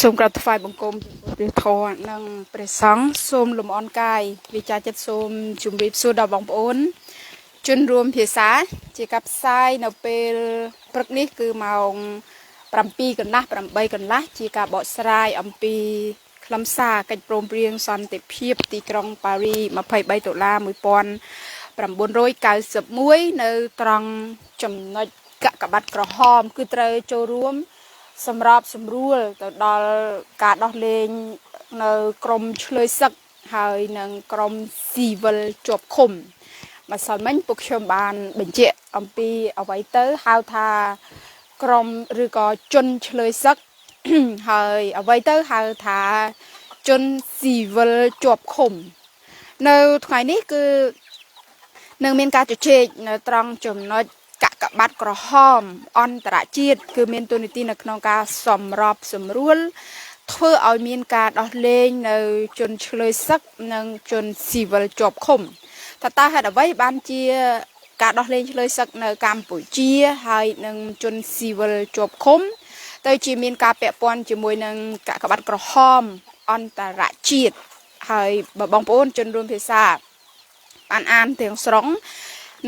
សូមក្រាបថ្វាយបង្គំព្រះធម៌និងព្រះសង្ឃសូមលំអរកាយវិចារចិត្តសូមជម្រាបសួរដល់បងប្អូនជនរួមភាសាជាកັບផ្សាយនៅពេលព្រឹកនេះគឺម៉ោង7កន្លះ8កន្លះជាការបកស្រាយអំពីខ្លឹមសារកិច្ចព្រមព្រៀងសន្តិភាពទីក្រុងប៉ារី23ដុល្លារ1991នៅត្រង់ចំណុចកាកបាទក្រហមគឺត្រូវចូលរួមសម្របសម្រួលទៅដល់ការដោះលែងនៅក្រមឆ្លើយសឹកហើយនឹងក្រមស៊ីវិលជាប់ឃុំម្សិលមិញពួកខ្ញុំបានបញ្ជាក់អំពីអ្វីទៅហៅថាក្រមឬក៏ជនឆ្លើយសឹកហើយអ្វីទៅហៅថាជនស៊ីវិលជាប់ឃុំនៅថ្ងៃនេះគឺនឹងមានការជជែកនៅត្រង់ចំណុចកាកបាទក្រហមអន្តរជាតិគឺមានទូនីតិនៅក្នុងការសម្របសម្រួលធ្វើឲ្យមានការដោះលែងនៅជនឆ្លើយសឹកនិងជនស៊ីវិលជាប់ឃុំតើហេតុអ្វីបានជាការដោះលែងឆ្លើយសឹកនៅកម្ពុជាហើយនឹងជនស៊ីវិលជាប់ឃុំទៅជាមានការពាក់ព័ន្ធជាមួយនឹងកាកបាទក្រហមអន្តរជាតិហើយបើបងប្អូនជនរួមភាសាបានអានទាំងស្រុង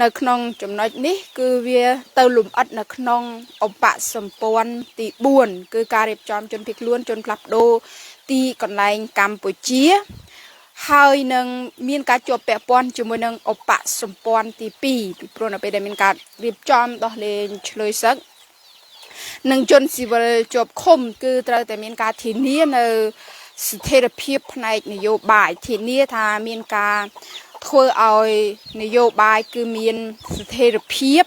នៅក្នុងចំណុចនេះគឺវាទៅលំអិតនៅក្នុងឧបសម្ព័ន្ធទី4គឺការរៀបចំជនភៀសខ្លួនជនផ្លាស់ប្ដូរទីកន្លែងកម្ពុជាហើយនឹងមានការជាប់ពាក់ព័ន្ធជាមួយនឹងឧបសម្ព័ន្ធទី2ពីព្រោះនៅពេលដែលមានការរៀបចំដោះលែងឆ្លើយសឹកនិងជនស៊ីវិលជាប់ឃុំគឺត្រូវតែមានការធានានៅស្ថិរភាពផ្នែកនយោបាយធានាថាមានការធ្វើឲ្យនយោបាយគឺមានស្ថិរភាព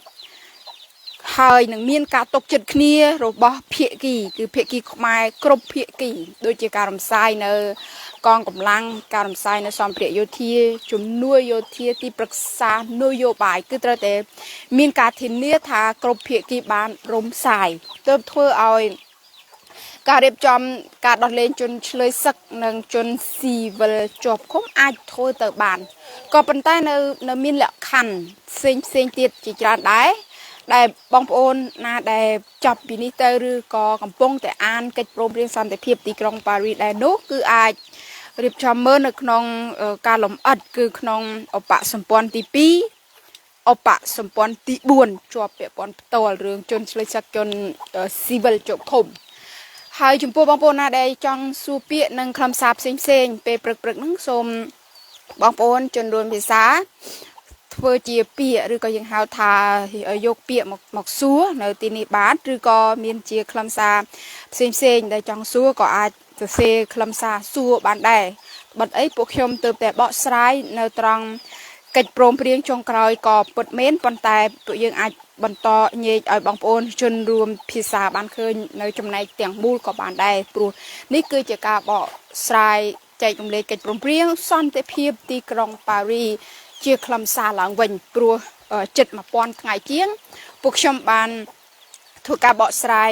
ហើយនឹងមានការទុកចិត្តគ្នារបស់ភាគីគឺភាគីខ្មែរគ្រប់ភាគីដូចជាការរំសាយនៅកងកម្លាំងការរំសាយនៅសម្ភារៈយោធាជំនួយយោធាទីប្រឹក្សានយោបាយគឺត្រូវតែមានការធានាថាគ្រប់ភាគីបានរំសាយទើបធ្វើឲ្យការរៀបចំការដោះលែងជនឆ្លើយសឹកនិងជនស៊ីវិលជាប់ឃុំអាចធ្វើទៅបានក៏ប៉ុន្តែនៅមានលក្ខខណ្ឌផ្សេងទៀតជាច្រើនដែរដែលបងប្អូនណាដែលចាប់ពីនេះទៅឬក៏កំពុងតែអានកិច្ចព្រមព្រៀងសន្តិភាពទីក្រុងប៉ារីដែរនោះគឺអាចរៀបចំមើលនៅក្នុងការលំអិតគឺក្នុងឧបសម្ព័ន្ធទី2ឧបសម្ព័ន្ធទី4ជាប់ពាក់ព័ន្ធផ្ទាល់រឿងជនឆ្លើយសឹកជនស៊ីវិលជាប់ឃុំហើយចំពោះបងប្អូនណាដែលចង់សួរពាក្យនិងខ្លឹមសារផ្សេងពេលព្រឹកហ្នឹងសូមបងប្អូនជនរួមភាសាធ្វើជាពាក្យឬក៏យើងហៅថាយកពាក្យមកសួរនៅទីនេះបានឬក៏មានជាខ្លឹមសារផ្សេងដែលចង់សួរក៏អាចសរសេរខ្លឹមសារសួរបានដែរបាត់អីពួកខ្ញុំទើបតែបកស្រាយនៅត្រង់កិច្ចព្រមព្រៀងចុងក្រោយក៏ពិតមែនប៉ុន្តែពួកយើងអាចបន្តញែកឲ្យបងប្អូនជនរួមភាសាបានឃើញនៅចំណែកទាំងមូលក៏បានដែរព្រោះនេះគឺជាការបកស្រាយចែករំលែកកិច្ចព្រមព្រៀងសន្តិភាពទីក្រុងប៉ារីជាខ្លឹមសារឡើងវិញព្រោះជិត1000ថ្ងៃជាងពួកខ្ញុំបានធ្វើការបកស្រាយ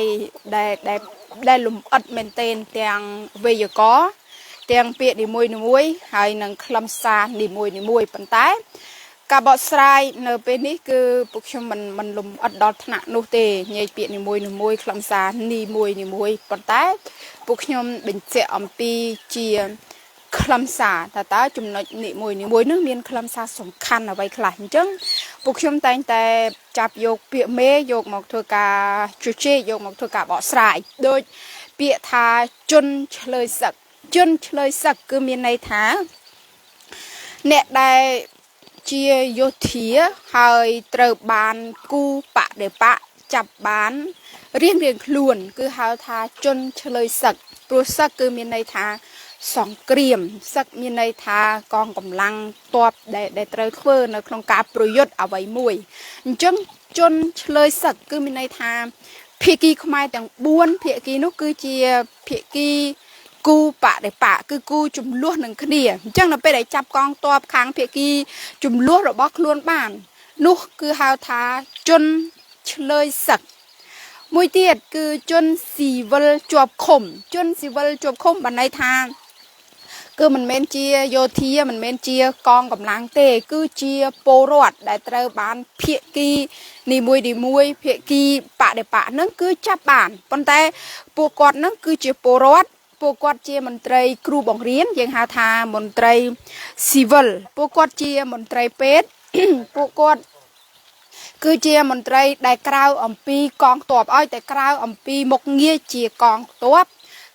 ដែលលំអិតមែនទែនទាំងវេយ្យាករណ៍ទាំងពាក្យនីមួយហើយនឹងខ្លឹមសារនីមួយប៉ុន្តែការបកស្រាយនៅពេលនេះគឺពួកខ្ញុំមិនលំអិតដល់ថ្នាក់នោះទេញែកពាក្យនីមួយខ្លឹមសារនីមួយប៉ុន្តែពួកខ្ញុំបញ្ជាក់អំពីជាខ្លឹមសារតើចំណុចនីមួយនោះមានខ្លឹមសារសំខាន់អ្វីខ្លះអញ្ចឹងពួកខ្ញុំតែងតែចាប់យកពាក្យមេយកមកធ្វើការជជែកយកមកធ្វើការបកស្រាយដូចពាក្យថាជនឆ្លើយសឹកគឺមានន័យថាអ្នកដែលជាយោធាហើយត្រូវបានគូបដិបកចាប់បានរៀងខ្លួនគឺហៅថាជនឆ្លើយសឹកព្រោះសឹកគឺមានន័យថាសង្គ្រាមសឹកមានន័យថាកងកម្លាំងទ័ពដែលត្រូវធ្វើនៅក្នុងការប្រយុទ្ធអ្វីមួយអញ្ចឹងជនឆ្លើយសឹកគឺមានន័យថាភាគីខ្មែរទាំង4ភាគីនោះគឺជាភាគីគូបដិបកគឺគូចំនួននឹងគ្នាអញ្ចឹងនៅពេលដែលចាប់កងទ័ពខាងភាគីចំនួនរបស់ខ្លួនបាននោះគឺហៅថាជនឆ្លើយសឹកមួយទៀតគឺជនស៊ីវិលជាប់ឃុំបានន័យថា គឺមិនមែនជាយោធាមិនមែនជាកងកម្លាំងទេគឺជាពលរដ្ឋដែលត្រូវបានភាគីនីមួយភាគីបដិបកហ្នឹងគឺចាប់បានប៉ុន្តែពួកគាត់ហ្នឹងគឺជាពលរដ្ឋពួកគាត់ជាមន្ត្រីគ្រូបង្រៀនយើងហៅថាមន្ត្រីស៊ីវិលពួកគាត់ជាមន្ត្រីពេទ្យពួកគាត់គឺជាមន្ត្រីដែលក្រៅអំពីកងទ័ពឲ្យតែក្រៅអំពីមុខងារជាកងទ័ព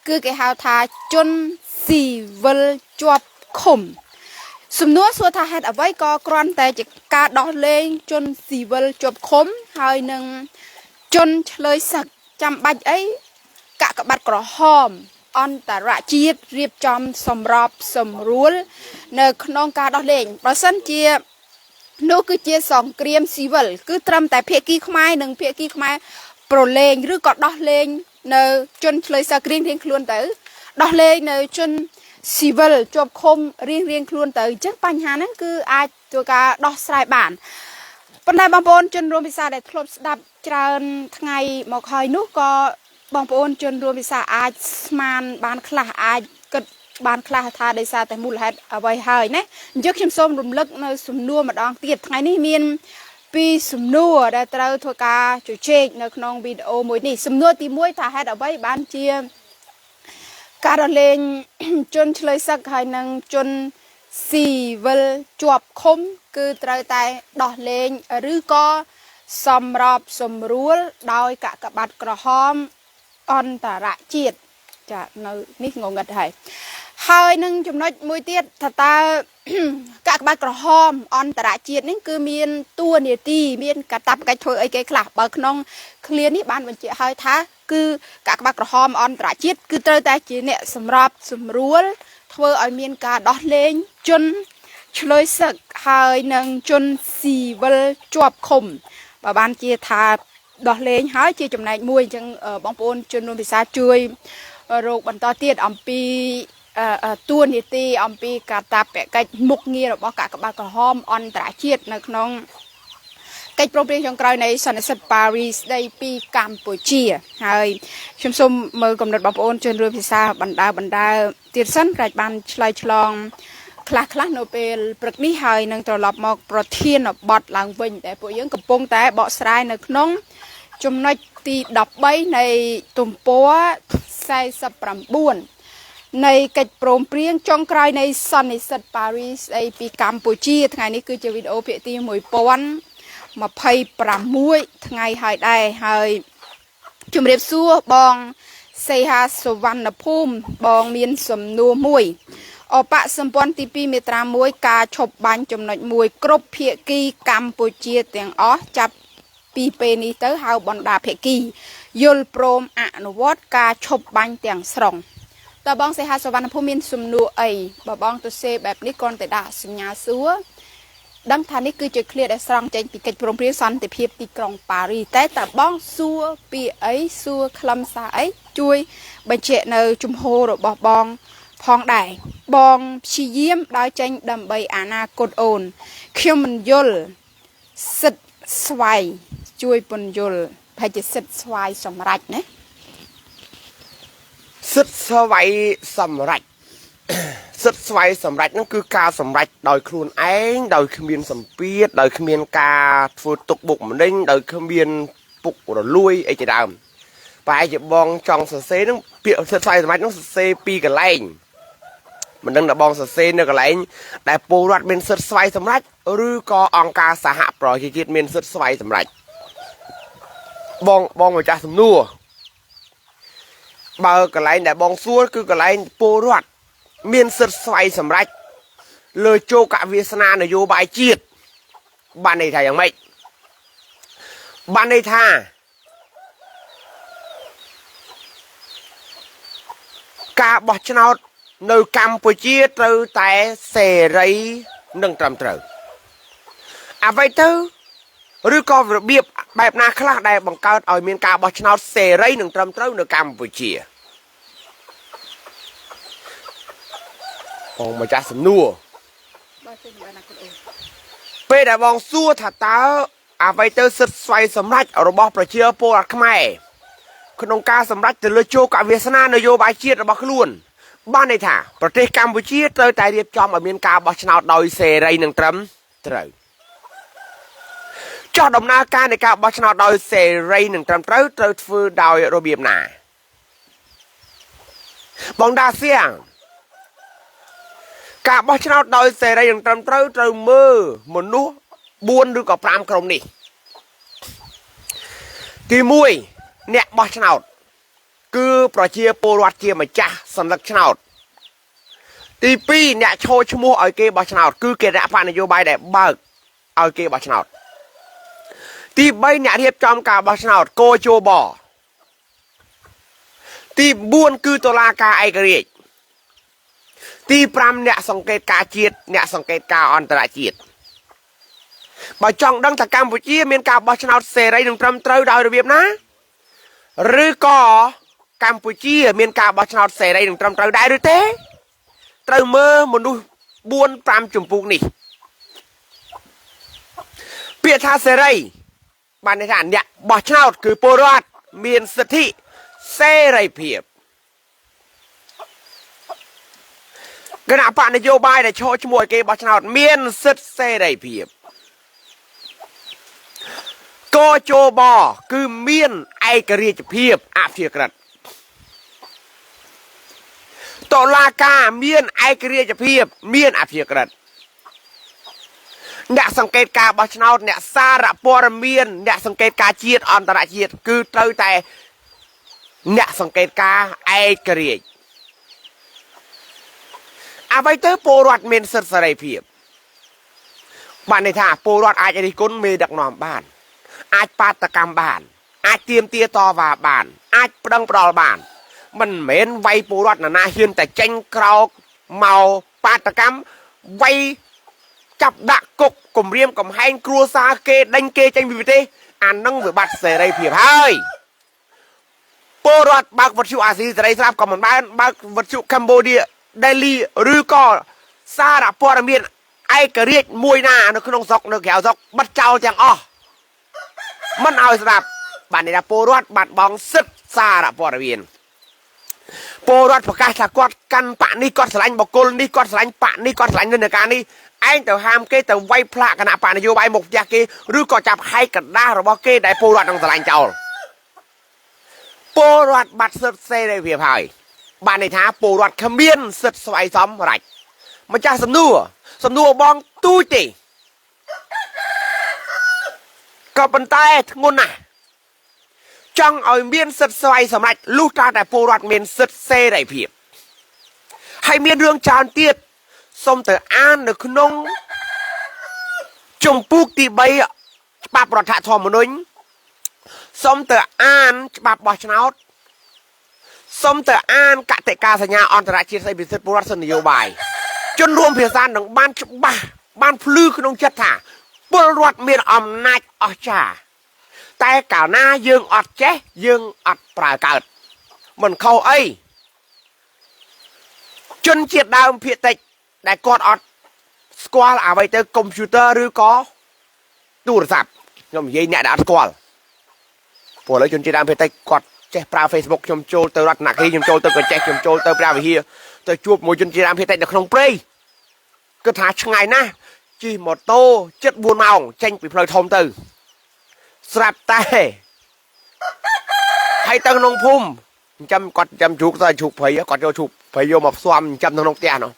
គឺគេហៅថាជនស៊ីវិលជាប់ឃុំសំណួរសួរថាហេតុអ្វីក៏គ្រាន់តែជាការដោះលែងជនស៊ីវិលជាប់ឃុំហើយនឹងជនឆ្លើយសឹកចាំបាច់អីកាកបាទក្រហមអន្តរជាតិរៀបចំសម្របសម្រួលនៅក្នុងការដោះលែងបើសិនជានោះគឺជាសង្គ្រាមស៊ីវិលគឺត្រឹមតែភាគីខ្មែរនិងភាគីខ្មែរប្រឡែងឬក៏ដោះលែងនៅជនឆ្លើយសឹករៀងខ្លួនទៅដោះលែងនៅជនស៊ីវិលជាប់ឃុំរៀងខ្លួនទៅអញ្ចឹងបញ្ហាហ្នឹងគឺអាចធ្វើការដោះស្រាយបានប៉ុន្តែបងប្អូនជនរួមភាសាដែលធ្លាប់ស្ដាប់ច្រើនថ្ងៃមកហើយនោះក៏បងប្អូនជនរួមភាសាអាចស្មានបានខ្លះអាចគិតបានខ្លះថាដោយសារតែមូលហេតុអ្វីហើយណាអញ្ចឹងខ្ញុំសូមរំលឹកនៅសំណួរម្ដងទៀតថ្ងៃនេះមានពីរសំណួរដែលត្រូវធ្វើការជជែកនៅក្នុងវីដេអូមួយនេះសំណួរទី1ថាហេតុអ្វីបានជាការរលែងជនឆ្លើយសឹកហើយនឹងជនស៊ីវិលជាប់ឃុំគឺត្រូវតែដោះលែងឬក៏សម្របសម្រួលដោយកាកបាទក្រហមអន្តរជាតិចានៅនេះងងឹតហើយនឹងចំណុចមួយទៀតថាតើកាកបាទក្រហមអន្តរជាតិនេះគឺមានតួនាទីមានកាតព្វកិច្ចធ្វើអីគេខ្លះបើក្នុងឃ្លានេះបានបញ្ជាក់ឲ្យថាគឺកាកបាទក្រហមអន្តរជាតិគឺត្រូវតែជាអ្នកសម្របសម្រួលធ្វើឲ្យមានការដោះលែងជនឆ្លើយសឹកហើយនឹងជនស៊ីវិលជាប់ឃុំបើបានជាថាដោះលែងហើយជាចំណែកមួយអញ្ចឹងបងប្អូនជនរួមភាសាជួយរកបន្តទៀតអំពីតួនាទីអំពីកាតព្វកិច្ចមុខងាររបស់កាកបាទក្រហមអន្តរជាតិនៅក្នុងកិច្ចព្រមព្រៀងចុងក្រោយនៃសន្និសីទប៉ារីសស្ដីពីកម្ពុជាហើយខ្ញុំសូមមើលកំណត់បងប្អូនជនរួមភាសាបណ្ដាទៀតសិនក្រែកបានឆ្លើយឆ្លងខ្លះនៅពេលព្រឹកនេះហើយនឹងត្រឡប់មកប្រធានបទឡើងវិញតែពួកយើងកំពុងតែបកស្រាយនៅក្នុងចំណុចទី13នៃទំព័រ49នៃកិច្ចព្រមព្រៀងចុងក្រោយនៃសន្និសីទប៉ារីសស្ដីពីកម្ពុជាថ្ងៃនេះគឺជាវីដេអូភាគទី1026ថ្ងៃហើយដែរហើយជំរាបសួរបងសេហាសវណ្ណភូមិបងមានសំណួរមួយអបសម្ព័ន្ធទី2មាត្រា1ការឈប់បាញ់ចំណុច1គ្រប់ភាគីកម្ពុជាទាំងអស់ចាប់ពីពេលនេះទៅហៅបណ្ដាភាគីយល់ព្រមអនុវត្តការឈប់បាញ់ទាំងស្រុងតើបងសេហាសវណ្ណភូមិមានសំណួរអីបើបងទៅសេបែបនេះគ្រាន់តែដាក់សញ្ញាសួរដឹងថានេះគឺជាឃ្លាដែលស្រង់ចេញពីកិច្ចព្រមព្រៀងសន្តិភាពទីក្រុងប៉ារីសតែតើបងសួរពីអីសួរខ្លឹមសារអីជួយបញ្ជាក់នៅជំហររបស់បងផងដែរបងព្យាយាមដើរចេញដើម្បីអនាគតអូនខ្ញុំមិនយល់សិទ្ធស្វ័យជួយពន្យល់ប្រហែលជាសិទ្ធស្វ័យសម្រេចណាសិទ្ធស្វ័យសម្រេចសិទ្ធស្វ័យសម្រេចហ្នឹងគឺការសម្រេចដោយខ្លួនឯងដោយគ្មានសម្ពាធដោយគ្មានការធ្វើទុកបុកម្នេញដោយគ្មានពុករលួយអីជាដើមប្រហែលជាបងចង់សរសេរហ្នឹងពាក្យសិទ្ធស្វ័យសម្រេចហ្នឹងសរសេរពីកន្លែងមិនដឹងថាបងសរសេរនៅកន្លែងដែលពលរដ្ឋមានសិទ្ធស្វ័យសម្រេចឬក៏អង្គការសហប្រជាជាតិមានសិទ្ធស្វ័យសម្រេចបងម្ចាស់សំណួរបើកន្លែងដែលបងសួរគឺកន្លែងពលរដ្ឋមានសិទ្ធស្វ័យសម្រេចលើជោគវាសនានយោបាយជាតិបានន័យថាយ៉ាងម៉េចបានន័យថាការបោះឆ្នោតនៅកម្ពុជាត្រូវតែសេរីនិងត្រឹមត្រូវអ្វីទៅឬក៏របៀបបែបណាខ្លះដែលបង្កើតឲ្យមានការបោះឆ្នោតសេរីនិងត្រឹមត្រូវនៅកម្ពុជាបងម្ចាស់សំណួរពេលដែលបងសួរថាតើអ្វីទៅសិទ្ធិស្វ័យសម្រេចរបស់ប្រជាពលរដ្ឋខ្មែរក្នុងការសម្រេចទៅលើជោគវាសនានយោបាយជាតិរបស់ខ្លួន បានន័យថាប្រទេសកម្ពុជាត្រូវតែរៀបចំឲ្យមានការបោះឆ្នោតដោយសេរីនិងត្រឹមត្រូវចោះដំណើរការនៃការបោះឆ្នោតដោយសេរីនិងត្រឹមត្រូវត្រូវធ្វើដោយរបៀបណាបងដាសៀងការបោះឆ្នោតដោយសេរីនិងត្រឹមត្រូវត្រូវមើលមនុស្ស4ឬក៏5ក្រុមនេះទី1អ្នកបោះឆ្នោតគឺប្រជាពលរដ្ឋជាម្ចាស់សន្លឹកឆ្នោតទី2អ្នកឈរឈ្មោះឲ្យគេបោះឆ្នោតគឺគណៈបកនយោបាយដែលបើកឲ្យគេបោះឆ្នោតទី3អ្នករៀបចំការបោះឆ្នោតកោជបទី4គឺតុលាការឯករាជ្យទី5អ្នកសង្កេតការជាតិអ្នកសង្កេតការអន្តរជាតិបើចង់ដឹងថាកម្ពុជាមានការបោះឆ្នោតសេរីនិងត្រឹមត្រូវដោយរបៀបណាឬក៏កម្ពុជាមានការបោះឆ្នោតសេរីនិងត្រឹមត្រូវដែរឬទេត្រូវមើលមនុស្ស4-5ចម្ពោះនេះពាក្យថាសេរីបានន័យថាអ្នកបោះឆ្នោតគឺពលរដ្ឋមានសិទ្ធិសេរីភាពគណៈបកនយោបាយដែលឈរឈ្មោះឲ្យគេបោះឆ្នោតមានសិទ្ធិសេរីភាពកោជបគឺមានឯករាជ្យភាពអព្យាក្រឹតតុលាការមានឯករាជ្យភាពមានអព្យាក្រឹតអ្នកសង្កេតការបោះឆ្នោតអ្នកសារព័ត៌មានអ្នកសង្កេតការជាតិអន្តរជាតិគឺត្រូវតែអ្នកសង្កេតការឯករាជ្យអ្វីទៅពលរដ្ឋមានសិទ្ធិសេរីភាពបានន័យថាពលរដ្ឋអាចរិះគន់មេដឹកនាំបានអាចបាតកម្មបានអាចទាមទារតវ៉ាបានអាចប្តឹងផ្ដាល់បានមិនមែនវាយពលរដ្ឋណាហ៊ានតែចេញក្រោកមកបាតកម្មវាយចាប់ដាក់គុកគំរាមកំហែងគ្រួសារគេដេញគេចេញពីប្រទេសអានឹងវាបាត់សេរីភាពហើយពលរដ្ឋបើកវត្ថុអាស៊ីសេរីស្រាប់ក៏មិនបានបើកវត្ថុកម្ពុជាដេលីឬក៏សារព័ត៌មានឯករាជ្យមួយណានៅក្នុងស្រុកនៅក្រៅស្រុកបិទចោលទាំងអស់មិនឲ្យស្ដាប់បានន័យថាពលរដ្ឋបាត់បង់សិទ្ធិសារព័ត៌មានពលរដ្ឋប្រកាសថាគាត់កាន់បកនេះគាត់ឆ្លាញ់បកគលនេះគាត់ឆ្លាញ់បកនេះគាត់ឆ្លាញ់និន្នាការនេះឯងទៅហាមគេទៅវាយផ្លាកគណៈបកនយោបាយមកផ្ទះគេឬក៏ចាប់ហែកកណ្ដាស់របស់គេដែលពលរដ្ឋនឹងឆ្លាញ់ចោលពលរដ្ឋបាត់សិទ្ធិសេរីភាពហើយបានន័យថាពលរដ្ឋគ្មានសិទ្ធិស្វ័យសម្រេចម្ចាស់សំណួរបងទូចទេក៏ប៉ុន្តែធ្ងន់ណាស់ចង់ឲ្យមានសិទ្ធិស្វ័យសម្រេចលុះត្រាតែពលរដ្ឋមានសិទ្ធិសេរីភាពហើយមានរឿងច្រើនទៀតសូមទៅអាននៅក្នុងជំពូកទី3ច្បាប់រដ្ឋធម្មនុញ្ញសូមទៅអានច្បាប់បោះឆ្នោតសូមទៅអានកតិកាសញ្ញាអន្តរជាតិស្តីពីសិទ្ធិពលរដ្ឋសិទ្ធិនយោបាយជនរួមភាសានឹងបានច្បាស់បានភ្លឺក្នុងចិត្តថាពលរដ្ឋមានអំណាចអស្ចារ្យតែកាលណាយើងអត់ចេះយើងអត់ប្រើកើតមិនខុសអីជនជាតិដើមភាគតិចដែលគាត់អត់ស្គាល់អ្វីទៅកុំព្យូទ័រឬក៏ទូរស័ព្ទខ្ញុំនិយាយអ្នកដែលអត់ស្គាល់ព្រោះឥឡូវជនជាតិដើមភាគតិចគាត់ចេះប្រើ Facebook ខ្ញុំចូលទៅរតនគិរីខ្ញុំចូលទៅកញ្ចេះខ្ញុំចូលទៅព្រះវិហារទៅជួបមួយជនជាតិដើមភាគតិចនៅក្នុងព្រៃគឺថាឆ្ងាយណាស់ជិះម៉ូតូជិត4ម៉ោងចេញពីផ្លូវធំទៅស្រាប់តែហើយទៅក្នុងភូមិគាត់ចាំជ្រូកទៅជ្រូកព្រៃគាត់យកជ្រូកព្រៃយកមកផ្សំចាំនៅក្នុងផ្ទះនោះ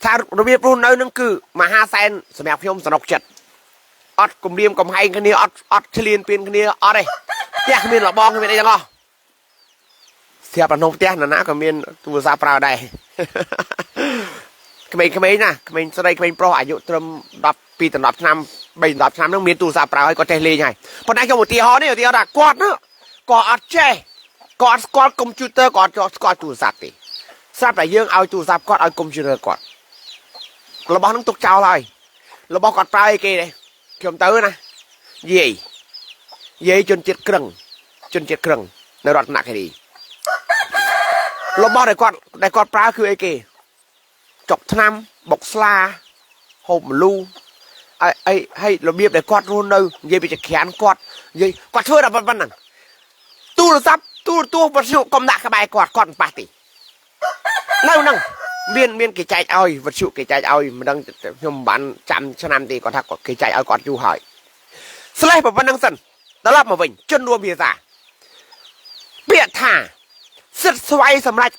ថារបៀបរស់នៅនឹងគឺមហាសែនសម្រាប់ខ្ញុំសនុកចិត្តអត់គំរាមកំហែងគ្នាអត់ឆ្លៀនពៀនគ្នាអត់ទេផ្ទះគ្មានលបងគ្មានអីទាំងអស់ស្រាប់ក្នុងផ្ទះណាក៏មានទូរស័ព្ទប្រើដែរក្មេងៗណាក្មេងស្រីក្មេងប្រុសអាយុត្រឹម12ដល់10ឆ្នាំ3ដល់10ឆ្នាំនឹងមានទូរស័ព្ទប្រើហើយគាត់ចេះលេងហើយប៉ុន្តែខ្ញុំឧទាហរណ៍ថាគាត់អត់ចេះគាត់អត់ស្គាល់កុំព្យូទ័រគាត់អត់ស្គាល់ទូរស័ព្ទទេស្រាប់តែយើងឲ្យទូរស័ព្ទគាត់ឲ្យកុំព្យូទ័រគាត់របស់នឹងទុកចោលហើយរបស់គាត់ប្រើអីគេទេខ្ញុំទៅណាយាយជនជាតិក្រឹងនៅរតនគិរីរបស់ដែលគាត់ប្រើគឺអីគេចុកថ្នាំបុកស្លាហូបម្លូហើយរបៀបដែលគាត់រស់នៅនិយាយពីចក្រានគាត់និយាយគាត់ធ្វើតែប៉ុណ្ណឹងទូរស័ព្ទទូរទស្សន៍បទសុកុំដាក់ក្បែរគាត់មិនប៉ះទេ lâu năng miên cái chạy ơi vật sự cái chạy ơi mà đang nhom bán trăm cho năm thì còn thắc cái chạy ơi còn chú hỏi slide và văn năng sân đó là mà mình chân luôn bìa giả bịa thả sứt xoay sầm lạch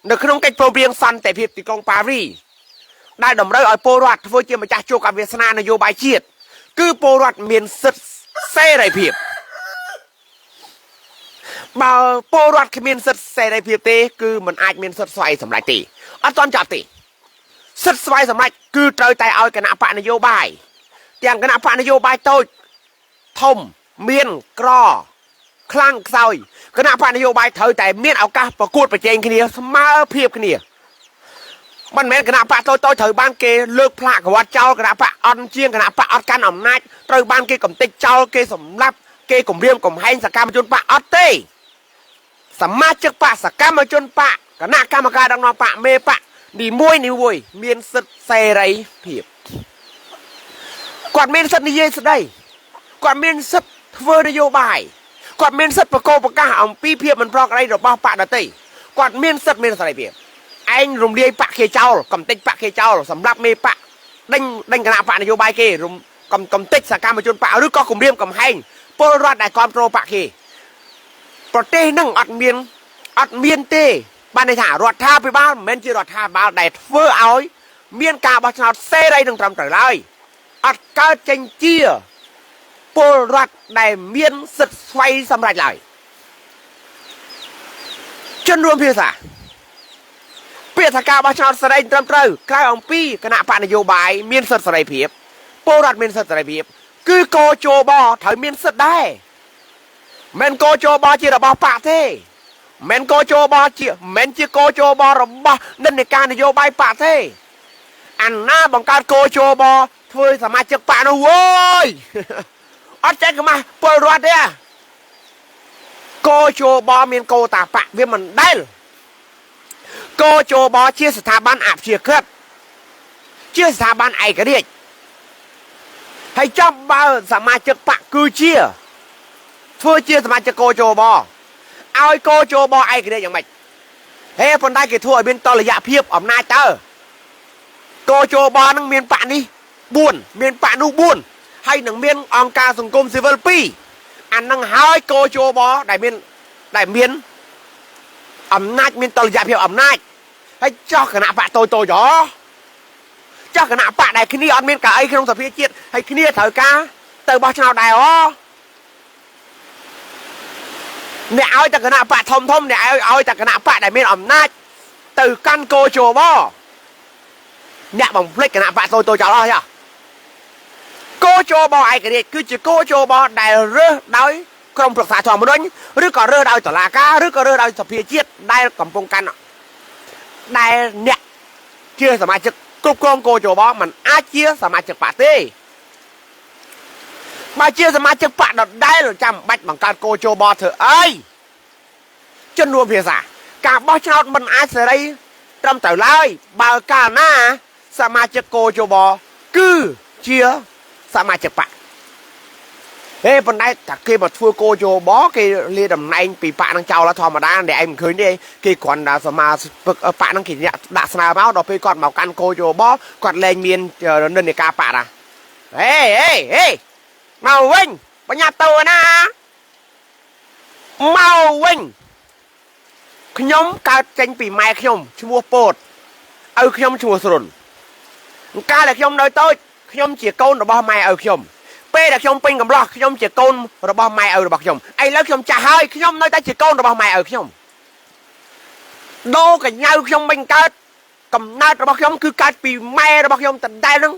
được không cách pro riêng săn tại việc thì công Parisได้ดมได้เอาโปรวัตเพื่อจะมาจัดโจกับเวียดนามนโยบายเชียดคือโปรวัตเมียนสุดเซ่ไรเพียบบ่าวโปรวัตเมียนสุดเซ่ไรเพียบเต้คือมันอาจเมียนสุดสวยสำหรับตีอันตอนจับตีสุดสวยสำหรับคือเจอใจเอาคณะปะนโยบายอย่างคณะปะนโยบายโต้ทมเมียนกรอคลั่งซอยคณะปะนโยบายเธอแต่เมียนเอากาประกวดประเจงกันเนี่ยสมาเพียบกันเนี่ยมันแม้ขณะปะtôi thời ban kiaเลือกพระกับวัดเจ้าขณะปะอันเชียงขณะปะอัดกันอำนาจtôi ban kia cầm tíchเจ้าkiaสำรับkia cùng riêng cùng hayสักการมาจนปะอัดเต้สามารถจึกปะสักการมาจนปะขณะกรรมการดังนอปะเมปะดีมวยนิววยเมียนสุดเซไรเพียบกอดเมียนสุดนี่เยสุดได้กอดเมียนสุดเวอร์นโยบายกอดเมียนสุดประโกประกาศเอาปีเพียบมันเพราะอะไรดอกบ้าปะดัตเต้กอดเมียนสุดเมียนอะไรเพียบanh rùng đi bạc kê châu cầm tích bạc kê châu sắm lắp mê bạc đánh cái nào bạc này vô bài kê rùng cầm tích sạc cam mà chôn bạc đứa có cùng riêng cầm hành pol rót đại con pro bạc kê pro tê nâng ọt miên tê ban này thả rót tha với bao men chưa rót tha bao đại vơ áo miên cả bao nào xe đây đừng trầm trở lại ọt cao tranh chia pol rót đại miên sật xoay xâm rạch lại chân luôn phía xảเปียทากาบาชาสไลด์ตรำเตอคล้ายองปีคณะปานโยบายเมียนสัตสไลด์เพียบโปรัดเมียนสัตสไลด์เพียบคือโกโจบอถอยเมียนสัตได้เมนโกโจบอจีระบาปะเทเมนโกโจบอจีเมนจีโกโจบอระบาดันในการนโยบายปะเทอันหน้าบังการโกโจบอช่วยสามารถจักปะนะโว้ยอัดแจ็คมาโปรัดเนี่ยโกโจบอเมียนโกตาปะเวียมันได้โกโจบอเชื่อสถาบันอาบเชียครับเชื่อสถาบันไอกระเดียให้จำบ่าสามารถจะปะคือเชื่อเพื่อเชื่อสามารถจะโกโจบอเอาโกโจบอไอกระเดียอย่างไรเฮ้คนได้กี่ทั่วเป็นตอระยะเพียบอำนาจเตอร์โกโจบอนังเมียนปะนี่บุญเมียนปะนูบุญให้หนังเมียนองการสังคมซิวิลปีอันนังหายโกโจบอได้เมียนอำนาจมีตลอดเพียบอำนาจให้เจ้าคณะปะโตจ่อเจ้าคณะปะได้ขี้นี่อันเมียนกับไอ้ขนมสับเพียเจี๊ยให้ขี้นี่เถอะกาเตอบ้าชาวได้อ๋อเนี่ยเอาจากคณะปะทมเนี่ยเอาจากคณะปะได้เมียนอำนาจtừ cănโกโจบอเนี่ยบังเพลกคณะปะโตจ่อแล้วใช่โกโจบอไอ้กระเด็ดคือจะโกโจบอได้เรื่องได้กรมปรึกษาทอมด้วยหรือก็เรื่องดาวตลาดก้าหรือก็เรื่องดาวสเปียเจียดได้กำปงกันได้เนี่ยเชื่อสมาชิกกลุ่มกรมโกโจบอมันอาเชื่อสมาชิกปาร์ตี้มาเชื่อสมาชิกปาร์ตี้ได้หรือจำบัดบังการโกโจบอเถอะเอ้ยจนรวมเพียงการบอชาวมันอาเสรีจำแต่ไรบาร์กาหน้าสมาชิกโกโจบอกือเชื่อสมาชิกปาร์เฮ้ยปันได้ถ้าเคยมาทัวร์โกโจบอเคยเรียนดำในปีปะนังเจ้าแล้วทอมาได้เดี๋ยวไอ้มันเคยนี่เคยก่อนดาสมาปะนังขีดเนี่ยดาสนาเมาดอกไปก่อนเมากันโกโจบอก่อนแรงเมียนเดินในกาปะนะเฮ้ยเมาวิ่งปัญญาตัวนะเมาวิ่งขยมการเจนปีใหม่ขยมชัวโปดเอาขยมชัวสรุนการแต่ขยมโดยโต้ขยมเจี๋ยโกนหรือบ่ใหม่เอาขยมเป้แต่ขยมเป็นกับล็อกขยมเจี๋ยโกนหรือบ่ใหม่เอาหรือบ่ขยมไอ้แล้วขยมจะให้ขยมโดยแต่เจี๋ยโกนหรือบ่ใหม่เอาขยมโดกับเงาขยมเป็นการกำนัดหรือบ่ขยมคือการปีใหม่หรือบ่ขยมแต่ได้นึง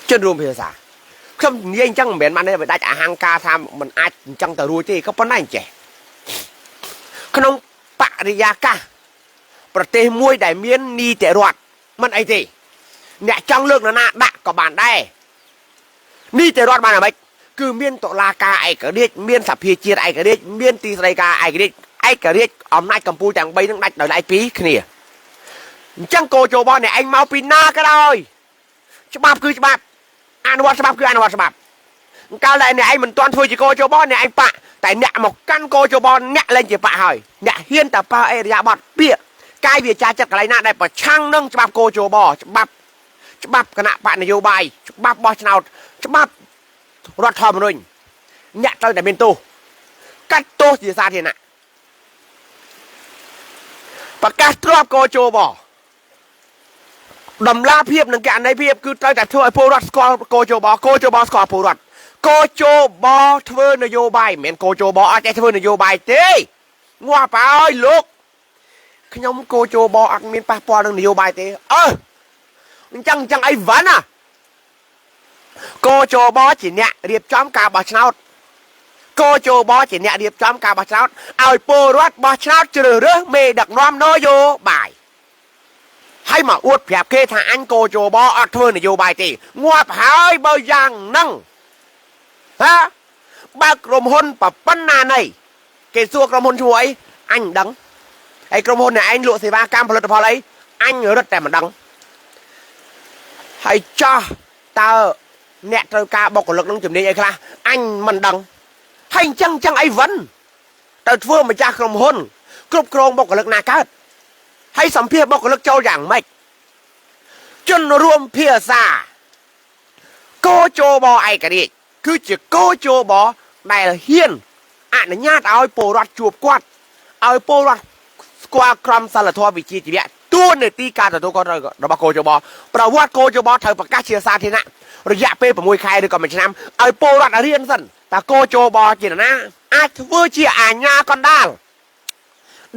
จนรวมเพียงขยมยิ่งจังเหมือนมันเนี่ยได้จากฮังกาทำมันอาจจังแต่รู้ที่เขาปนได้เจ๋ขนมปะริยากะประเทศมวยได้เมียนนีแต่รอดมันไอ้ที่เนี่ยจังเลือกนะดะก็บานได้นี่แต่รอดมาหน่อยคือเมียนตลากาไอ้กระเดียเมียนสับเพียเจียไอ้กระเดียเมียนตีสไลกาไอ้กระเดียอำนาจกัมพูจังใบนั่งได้หลายปีขึ้นเนี่ยจังโกโจบอลเนี่ยไอ้เมาปีหน้าก็ได้ฉบับคือฉบับอนุวัตฉบับคืออนุวัตฉบับ cao lại này anh mình toàn thôi chỉ cô cho bó này anh bạ tại nẹ một căn cô cho bó nẹ lên chỉ bạ hỏi nẹ hiên tập ba ê dạ bọt bịa cái việc cha chặt cái này này bà chăng nâng cho bạp cô cho bó cho bạp cái nạ bạn này vô bài cho bạp bó nào cho bạp rót thòm rồi nẹ trời tại bên tô cắt tô gì ra thì nè và cắt trộp cô cho bó đầm la phiệp nâng cạn này phiệp cứ trời tại thôi phô rót cô cho bó score phô rót cô cho bó thơ nè vô bài mẹn cô cho bó ai thơ nè vô bài thế ngoa bà ơi lúc cái nhóm cô cho bó ăn miên pa po nè vô bài thế chẳng ai vẫn à cô cho bó chỉ nè điệp chóm cả bà cháu cô cho bó chỉ nè điệp chóm cả bà cháu ai phô rót bà cháu trừ rước mê đặc nom nó vô bài hay mà uất phẹp kê thằng anh cô cho bó ăn thơ nè vô bài thế ngoa bà ơi bao giang năng ha baក្រុមហ៊ុនប្រប៉ុណ្ណានៃគេសួរក្រុមហ៊ុនជួយអញមិនដឹងហើយក្រុមហ៊ុនnàyអញលក់សេវាកម្មផលិតផលអីអញរត់តែមិនដឹងហើយចោះតើអ្នកត្រូវការបុគ្គលិកនឹងជំនាញអីខ្លះអញមិនដឹងហើយអញ្ចឹងអីវិញទៅធ្វើម្ចាស់ក្រុមហ៊ុនគ្រប់គ្រងបុគ្គលិកណាកើតហើយសម្ភារបុគ្គលិកចូលយ៉ាងម៉េចជនរួមភាសាកោជបឯករាជ្យគឺជាកោជបដែលហ៊ានអនុញ្ញាតឲ្យពលរដ្ឋជួបគាត់ឲ្យពលរដ្ឋស្គាល់ក្រមសីលធម៌វិជ្ជាជីវៈទួនាទីការទទួលខុសត្រូវរបស់កោជបប្រវត្តិកោជបត្រូវប្រកាសជាសាធារណៈរយៈពេល6ខែឬក៏1ឆ្នាំឲ្យពលរដ្ឋរៀនសិនតើកោជបជាណាអាចធ្វើជាអាជ្ញាកណ្ដាល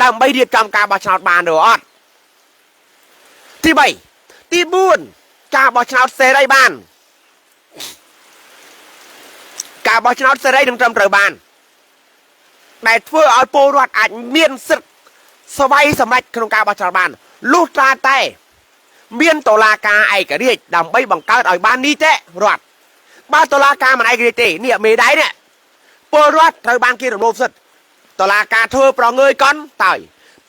ដើម្បីរៀបចំការបោះឆ្នោតបានឬអត់ទី3ទី4ការបោះឆ្នោតសេរីបានការបោះឆ្នោតសេរីនឹងត្រឹមត្រូវបានដែលធ្វើឲ្យពលរដ្ឋអាចមានសិទ្ធិស្វ័យសម្រេចក្នុងការបោះឆ្នោតបានលុះត្រាតែមានតុលាការឯករាជ្យដើម្បីបង្កើតឲ្យបាននីតិរដ្ឋបើតុលាការមិនឯករាជ្យទេនេះមេដៃនេះពលរដ្ឋត្រូវបានគេរំលោភសិទ្ធិតុលាការធ្វើប្រងើយកន់តើ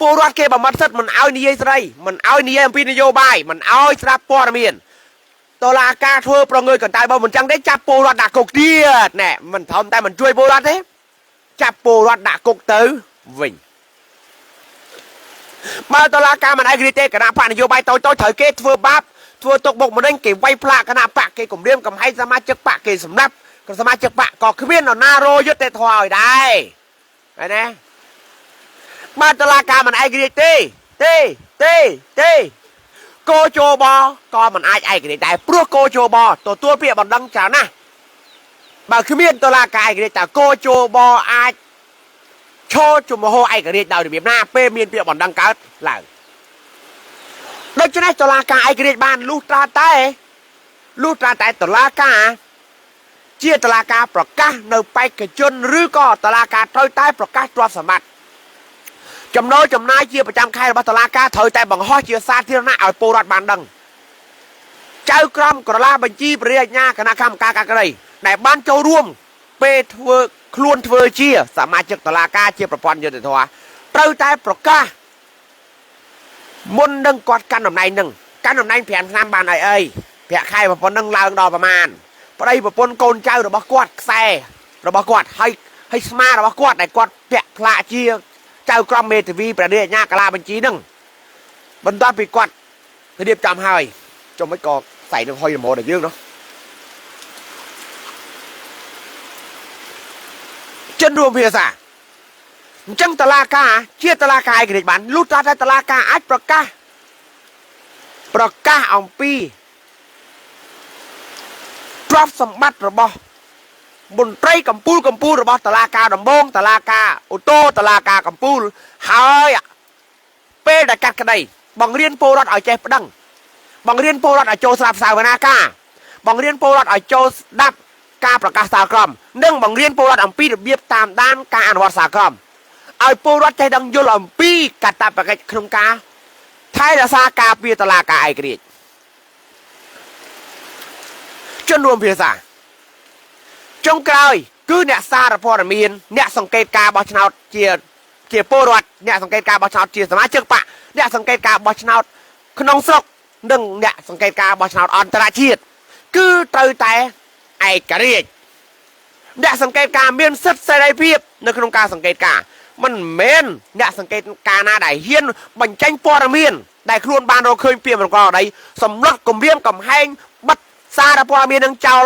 ពលរដ្ឋគេបំបត្តិសិទ្ធិមិនឲ្យនិយាយស្រីមិនឲ្យនិយាយអំពីនយោបាយមិនឲ្យស្ដាប់ព័ត៌មានតុលាការធ្វើប្រងើយកន្តើយបើមិនចឹងទេចាប់ពលរដ្ឋដាក់គុកទៀតណែមិនធំតែមិនជួយពលរដ្ឋទេចាប់ពលរដ្ឋដាក់គុកទៅវិញបើតុលាការមិនឯករាជ្យទេគណៈបកនយោបាយតូចត្រូវគេធ្វើបាបធ្វើទុកបុកម្នេញគេវាយផ្លាកគណៈបកគេគំរាមកំហែងសមាជិកបកគេសម្លាប់សមាជិកបកក៏គ្មាននរណារយុត្តិធម៌ឲ្យដែរហើយណាបើតុលាការមិនឯករាជ្យទេកោជបក៏មិនអាចឯករាជ្យដែរព្រោះកោជបទទួលពាក្យបណ្ដឹងច្រើនណាស់បើគ្មានតុលាការឯករាជ្យតើកោជបអាចឈរជំហរឯករាជ្យដោយរបៀបណាពេលមានពាក្យបណ្ដឹងកើតឡើងដូច្នេះតុលាការឯករាជ្យបានលុះត្រាតែតុលាការជាតុលាការប្រកាសនៅបេក្ខជនឬក៏តុលាការត្រូវតែប្រកាសទ្រព្យសម្បត្តិចំណូលចំណាយជាប្រចាំខែរបស់តុលាការត្រូវតែបង្ហោះជាសាធារណៈឲ្យពលរដ្ឋបានដឹងចៅក្រមក្រឡាបញ្ជីព្រះរាជអាជ្ញាគណៈកម្មការការក្តីដែលបានចូលរួមពេលធ្វើជាសមាជិកតុលាការជាប្រព័ន្ធយុត្តិធម៌ត្រូវតែប្រកាសមុននឹងគាត់កាន់តំណែងនឹងកាន់តំណែង5ឆ្នាំបានអីប្រាក់ខែប្រពន្ធនឹងឡើងដល់ប្រមាណប្តីប្រពន្ធកូនចៅរបស់គាត់ខ្សែរបស់គាត់ហើយស្មារបស់គាត់ដែលគាត់ពាក់ផ្លាកជាចៅក្រមមេធាវីព្រះរាជអាជ្ញាកាឡាបញ្ជីនឹងបន្ទាប់ពីគាត់រៀបចំហើយចុះមិនក៏ใส่នឹងហុយរមោដល់យើងនោះជនរួមភាសាអញ្ចឹងតុលាការជាតុលាការឯករាជ្យបានលុះត្រាតែតុលាការអាចប្រកាសអំពីទ្រព្យសម្បត្តិរបស់មន្ត្រីកម្ពុជារបស់តុលាការដំបងតុលាការអូតូតុលាការកម្ពុជាហើយពេលដែលកាត់ក្តីបង្រៀនពលរដ្ឋឲ្យចេះប្តឹងបង្រៀនពលរដ្ឋឲ្យចូលស្ដាប់សាវនាការបង្រៀនពលរដ្ឋឲ្យចូលស្ដាប់ការប្រកាសសាលក្រមនិងបង្រៀនពលរដ្ឋអំពីរបៀបតាមដានការអនុវត្តសាលក្រមឲ្យពលរដ្ឋចេះដឹងយល់អំពីកាតព្វកិច្ចក្នុងការថែរក្សាការពារតុលាការឯករាជ្យជនរួមភាសាចុងក្រោយគឺអ្នកសារព័ត៌មានអ្នកសង្កេតការបោះឆ្នោតជាពលរដ្ឋអ្នកសង្កេតការបោះឆ្នោតជាសមាជិកបកអ្នកសង្កេតការបោះឆ្នោតក្នុងស្រុកនិងអ្នកសង្កេតការបោះឆ្នោតអន្តរជាតិគឺត្រូវតែឯករាជ្យ អ្នកសង្កេតការមានសិទ្ធិសេរីភាពនៅក្នុងការសង្កេតការមិនមែនអ្នកសង្កេតការណាដែលហ៊ានបញ្ចេញព័ត៌មានដែលខ្លួនបានរកឃើញពីប្រកបដីសម្លុតគម្រាមកំហែងបិទសារព័ត៌មាននឹងចោល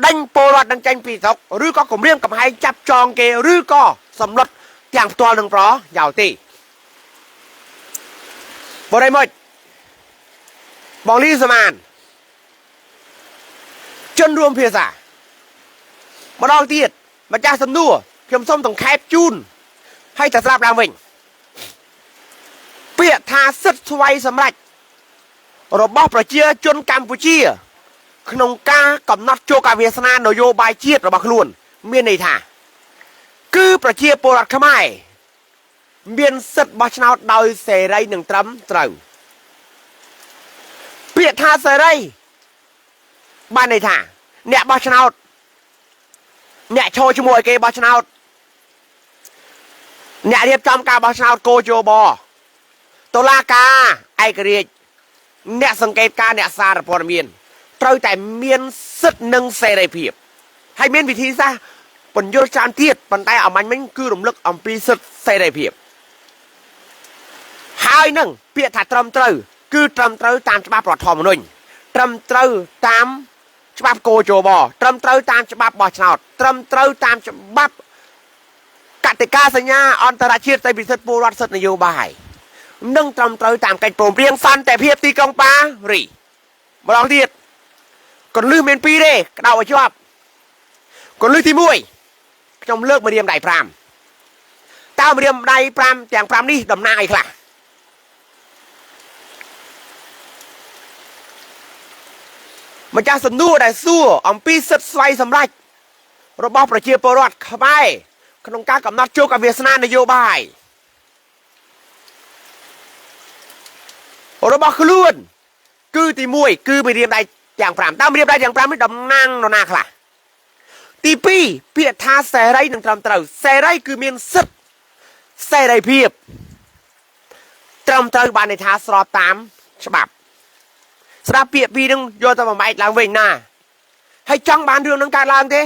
ដេញពលរដ្ឋនឹងចេញពីស្រុកឬក៏គម្រាមកំហែងចាប់ចងគេឬក៏សម្លុតទាំងផ្ទាល់នឹងប្រយោលទេបរិមិត្តបងលីសមានជនរួមភាសាម្ដងទៀតម្ចាស់សំណួរខ្ញុំសូមតង្ខេបជូនឲ្យតែស្រាប់ឡើងវិញពាក្យថាសិទ្ធិស្វ័យសម្រេចរបស់ប្រជាជនកម្ពុជាក្នុងការកំណត់ជោគវាសនានយោបាយជាតិរបស់ខ្លួនមានន័យថាគឺប្រជាពលរដ្ឋខ្មែរមានសិទ្ធិបោះឆ្នោតដោយសេរីនិងត្រឹមត្រូវពាក្យថាសេរីបានន័យថាអ្នកបោះឆ្នោតអ្នកឈរជាមួយគេបោះឆ្នោតអ្នករៀបចំការបោះឆ្នោតកោជបតុលាការឯករាជ្យអ្នកសង្កេតការអ្នកសារព័ត៌មានត្រូវតែមានសិទ្ធិនិងសេរីភាពហើយមានវិធីសាស្ត្របញ្យល់ច្រើនទៀតប៉ុន្តែអមាញ់មិញគឺរំលឹកអំពីសិទ្ធិសេរីភាពហើយនឹងពាក្យថាត្រឹមត្រូវគឺត្រឹមត្រូវតាមច្បាប់រដ្ឋធម្មនុញ្ញត្រឹមត្រូវតាមច្បាប់កោជបត្រឹមត្រូវតាមច្បាប់បោះឆ្នោតត្រឹមត្រូវតាមច្បាប់កតិកាសញ្ញាអន្តរជាតិស្តីពីសិទ្ធិពលរដ្ឋសិទ្ធិនយោបាយនិងត្រឹមត្រូវតាមកិច្ចព្រមព្រៀងសន្តិភាពទីក្រុងប៉ារីម្ដងទៀតកន្លឹះមាន2ទេក្តៅឲ្យជាប់កន្លឹះទី1ខ្ញុំលើកម្រាមដៃ5តើម្រាមដៃ5ទាំង5នេះតំណាងអីខ្លះម្ចាស់សំណួរដែលសួរអំពីសិទ្ធិស្វ័យសម្រេចរបស់ប្រជាពលរដ្ឋខ្មែរក្នុងការកំណត់ជោគវាសនានយោបាយរបស់ខ្លួនគឺទី1គឺម្រាមដៃទាំង5តើម្រាមដៃទាំង5នេះតំណាងនរណាខ្លះទី2ពាក្យថាសេរីនិងត្រឹមត្រូវសេរីគឺមានសិទ្ធិសេរីភាពត្រឹមត្រូវបានន័យថាស្របតាមច្បាប់ស្ដាប់ពាក្យពីរនឹងយកទៅបំបែកឡើងវិញណាហើយចង់បានរឿងនឹងកើតឡើងទេ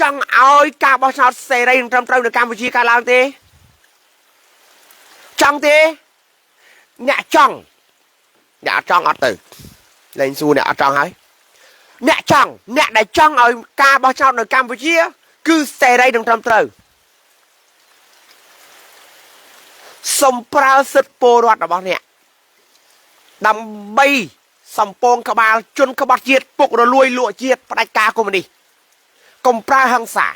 ចង់ឲ្យការបោះឆ្នោតសេរីនិងត្រឹមត្រូវនៅកម្ពុជាកើតឡើងទេចង់ទេអ្នកចង់អ្នកអត់ចង់អត់ទៅលែងសួរអ្នកអត់ចង់ហើយអ្នកចង់អ្នកដែលចង់ឲ្យការបោះឆ្នោតនៅកម្ពុជាគឺសេរីនិងត្រឹមត្រូវសូមប្រើសិទ្ធិពលរដ្ឋរបស់អ្នកដើម្បីសំពងក្បាលជនក្បត់ជាតិពុករលួយលក់ជាតិផ្ដាច់ការកុម្មុយនីសកុំប្រើហិង្សា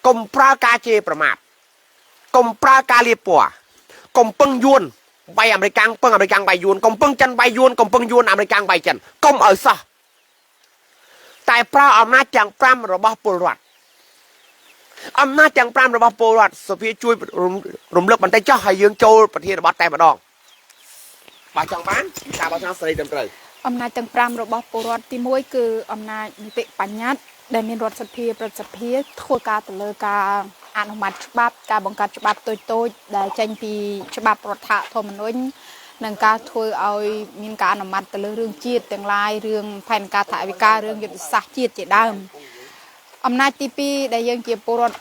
កុំប្រើការជេរប្រមាថកុំប្រើការលាបពណ៌កុំពឹងយួនបាយអាមេរិកពឹងអាមេរិកបាយយួនកុំពឹងចិនបាយយួនកុំពឹងយួនអាមេរិកបាយចិនកុំឲ្យសោះតែប្រើអំណាចទាំង5របស់ពលរដ្ឋអំណាចទាំង5របស់ពលរដ្ឋសុភាជួយរំលឹកបន្តិចចុះហើយយើងចូលប្រធានបទតែម្ដងបើចង់បានការបោះឆ្នោតសេរីត្រឹមត្រូវអំណាចទាំង5របស់ពលរដ្ឋទី1គឺអំណាចនីតិបញ្ញត្តិដែលមានរដ្ឋសភាប្រតិសភាធ្វើការទៅលើការអនុម័តច្បាប់ការបង្កើតច្បាប់តូចៗដែលចេញពីច្បាប់រដ្ឋធម្មនុញ្ញនិងការធ្វើឲ្យមានការអនុម័តទៅលើរឿងជាតិទាំងឡាយរឿងផែនការថវិការឿងយុទ្ធសាស្ត្រជាតិជាដើមអំណាចទី2ដែលយើងជាពលរដ្ឋ